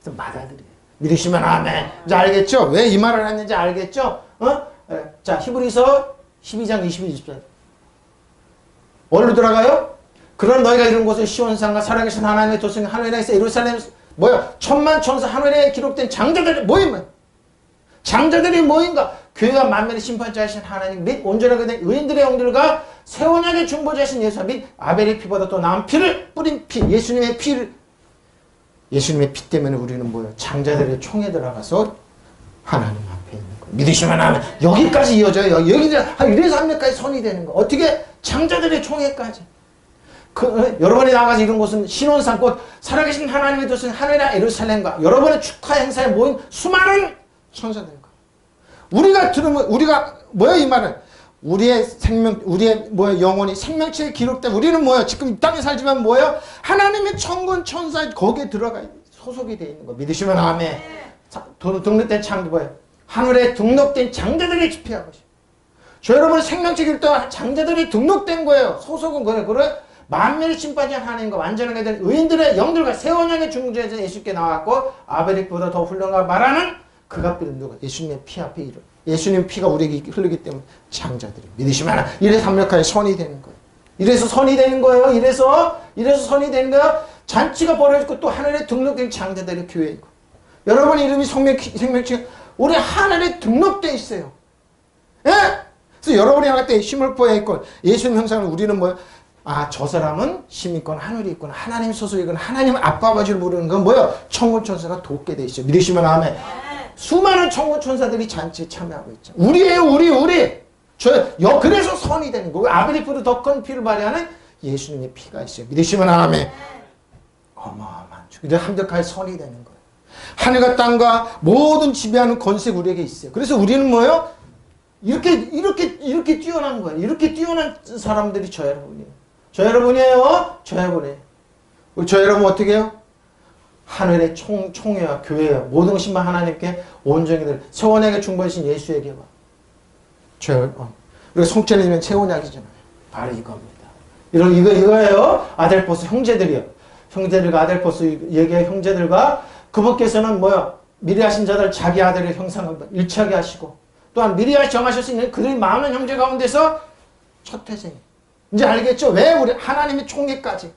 그래서 마다들이에요. 믿으시면 아멘. 이제 알겠죠? 왜 이 말을 했는지 알겠죠? 자, 히브리서 12장 22절. 어디로 들어가요? 그런 너희가 이룬 곳은 시온산과 살아계신 하나님의 도성 하늘에서 예루살렘 천만 천사 하늘에 기록된 장자들이 모임. 장자들이 모인가? 교회와 만민의 심판자이신 하나님 및 온전하게 된 의인들의 영들과 새 언약의 중보자이신 예수 및 아벨의 피보다 또 나은 피를 뿌린 피 예수님의 피 때문에 우리는 뭐예요? 장자들의 총에 들어가서 하나님 앞에 있는 거예요. 믿으시면 하면 여기까지 이어져요. 이래서 하늘까지 선이 되는 거. 어떻게? 장자들의 총에까지. 여러분이 나가서 이런 곳은 신혼산 꽃 살아계신 하나님의 도시는 하늘이나 예루살렘과 여러분의 축하 행사에 모인 수많은 천사들과 우리가 들으면 우리가 뭐야 이 말은 우리의 생명, 우리의 뭐야 영혼이 생명체에 기록돼. 우리는 뭐야 지금 이 땅에 살지만 뭐예요? 하나님의 천군 천사 거기에 들어가 소속이 돼 있는 거 믿으시면 아멘. 등록된 창조 뭐예요? 하늘에 등록된 장자들이 집회하고 있어요. 저 여러분 생명체 기록 때 장자들이 등록된 거예요. 소속은 거예요. 그래 만민을 심판하신 하나님과 완전하게 된 의인들의 영들과 새 언약의 중재에서 예수께 나왔고 아벨릭보다 더 훌륭한 말하는 그 값비는 누가? 예수님의 피 앞에 이르. 예수님 피가 우리에게 흐르기 때문에 장자들이 믿으시면 하나. 이래서 합력하여 선이 되는 거예요. 이래서 선이 되는 거예요. 이래서 선이 되는 거예요. 잔치가 벌어지고 또 하늘에 등록된 장자들의 교회이고. 여러분 이름이 생명체 우리 하늘에 등록돼 있어요. 예? 그래서 여러분이 할 때 힘을 보여야 있고 예수님 형상을 우리는 뭐예요? 아, 저 사람은 힘이 있거나 하늘이 있거나 하나님 소속이거나 하나님 아빠 아버지를 부르는 건 뭐예요? 천군 천사가 돕게 돼 있어요. 믿으시면 아멘. 수많은 천군 천사들이 잔치에 참여하고 있죠. 우리예요, 우리. 그래서 선이 되는 거고 아벨리보다 더 큰 피를 발휘하는 예수님의 피가 있어요. 믿으시면 아멘. 어마어마한 이제 합력하여 선이 되는 거예요. 하늘과 땅과 모든 지배하는 권세가 우리에게 있어요. 그래서 우리는 뭐예요? 이렇게 뛰어난 거예요. 이렇게 뛰어난 사람들이 저 여러분이에요. 저 여러분이에요. 저 여러분 어떻게 해요? 하늘의 총회와 교회와 모든 것만 하나님께 온전히들 세원약에 중보하신 예수에게 와. 우리가 성찬이면 세원약이잖아요. 바로 이겁니다. 이거예요. 아델포스 형제들이요. 형제들과 아델포스 얘기해 형제들과 그분께서는 뭐야? 미리 하신 자들 자기 아들의 형상을 일치하게 하시고 또한 미리 정하셨으니 그들이 많은 형제 가운데서 첫 태생이. 이제 알겠죠? 왜 우리 하나님의 총회까지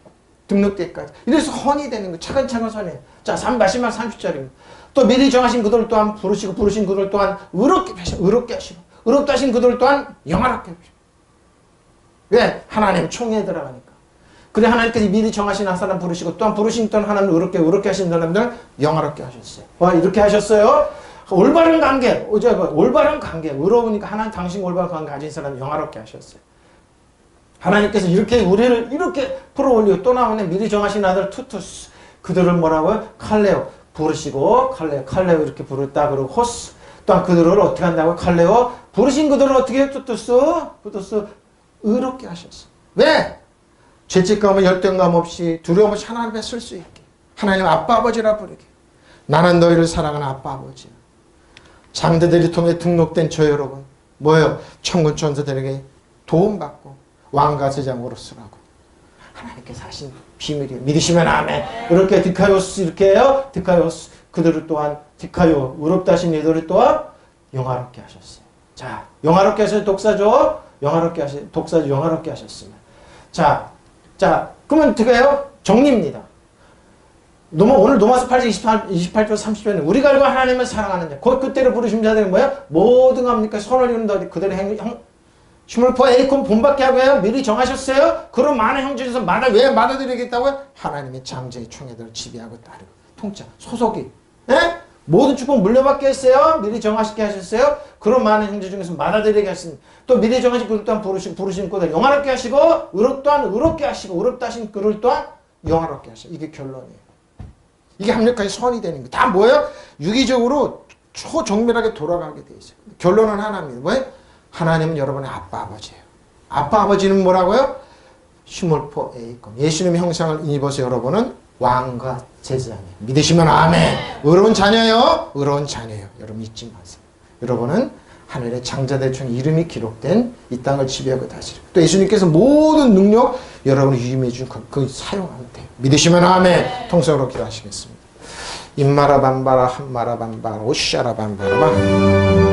등록대까지. 이래서 헌이 되는 거예요. 차근차근 선이에요. 자, 마지막 30절입니다. 또 미리 정하신 그들 또한 부르신 그들 또한 의롭게 하시고 의롭다 하신 그들 또한 영화롭게 하시고. 왜? 하나님 총회에 들어가니까. 그래 하나님께서 미리 정하신 한 사람 부르시고 또한 부르신 또한 하나님 의롭게 하신 사람들 영화롭게 하셨어요. 와, 이렇게 하셨어요. 올바른 관계, 올바른 관계, 의로우니까 하나님 당신 올바른 관계 가진 사람 영화롭게 하셨어요. 하나님께서 이렇게 우리를 이렇게 풀어올리고 또 나오네. 미리 정하신 아들 투투스. 그들을 뭐라고요? 칼레오 부르시고 칼레오 이렇게 부르다. 그리고 호스. 또한 그들을 어떻게 한다고? 칼레오 부르신 그들을 어떻게 해요? 투투스 의롭게 하셨어. 왜? 죄책감, 열등감 없이 두려움 없이 하나님 앞에 설 수 있게. 하나님 아빠 아버지라 부르게. 나는 너희를 사랑하는 아빠 아버지야. 장대들이 통해 등록된 저 여러분 뭐예요? 천군 천사들에게 도움받고 왕과 제장으로 쓰라고 하나님께서 하신 비밀이에요. 믿으시면 아멘. 이렇게 디카요스 이렇게 해요. 디카요스 그들을 또한 디카요 의롭다 하신 이들을 또한 영화롭게 하셨어요. 자, 영화롭게 하셔서 독사죠. 독사죠. 영화롭게 하셨으면 자, 그러면 어떻게 해요? 정리입니다. 오늘 로마서 8장 28절 30절에 우리가 알고 하나님을 사랑하는 자 곧 그때로 부르신 자들이 뭐야? 모든 합니까? 선을 이룬다. 그들의 힘을 포 에이콘 본받게 하고 해요. 미리 정하셨어요. 그런 많은 형제 중에서 왜 받아들이겠다고요? 하나님의 장제의 총회들을 지배하고 따르고 통짜 소속이 모든 축복 물려받게 했어요. 미리 정하시게 하셨어요. 그런 많은 형제 중에서 받아들이게 하셨습니다. 또 미리 정하신 그들 또한 부르신 그들 영화롭게 하시고 의롭게 하시고 의롭다 하신 그를 또한 영화롭게 하시고 이게 결론이에요. 이게 합력하여 선이 되는 거예요. 다 뭐예요? 유기적으로 초정밀하게 돌아가게 돼 있어요. 결론은 하나입니다. 왜? 하나님은 여러분의 아빠 아버지예요. 아빠 아버지는 뭐라고요? 슈몰포 에이콘. 예수님의 형상을 입어서 여러분은 왕과 제사장이에요. 믿으시면 아멘. 의로운 자녀요. 여러분 잊지 마세요. 여러분은 하늘의 장자들 중 이름이 기록된 이 땅을 지배하고 다스리고 또 예수님께서 모든 능력 여러분을 유임해 준 그 사용하면 돼요. 믿으시면 아멘. 통성으로 기도하시겠습니다. 임마라 반바라 한마라 반바라 오샤라 반바라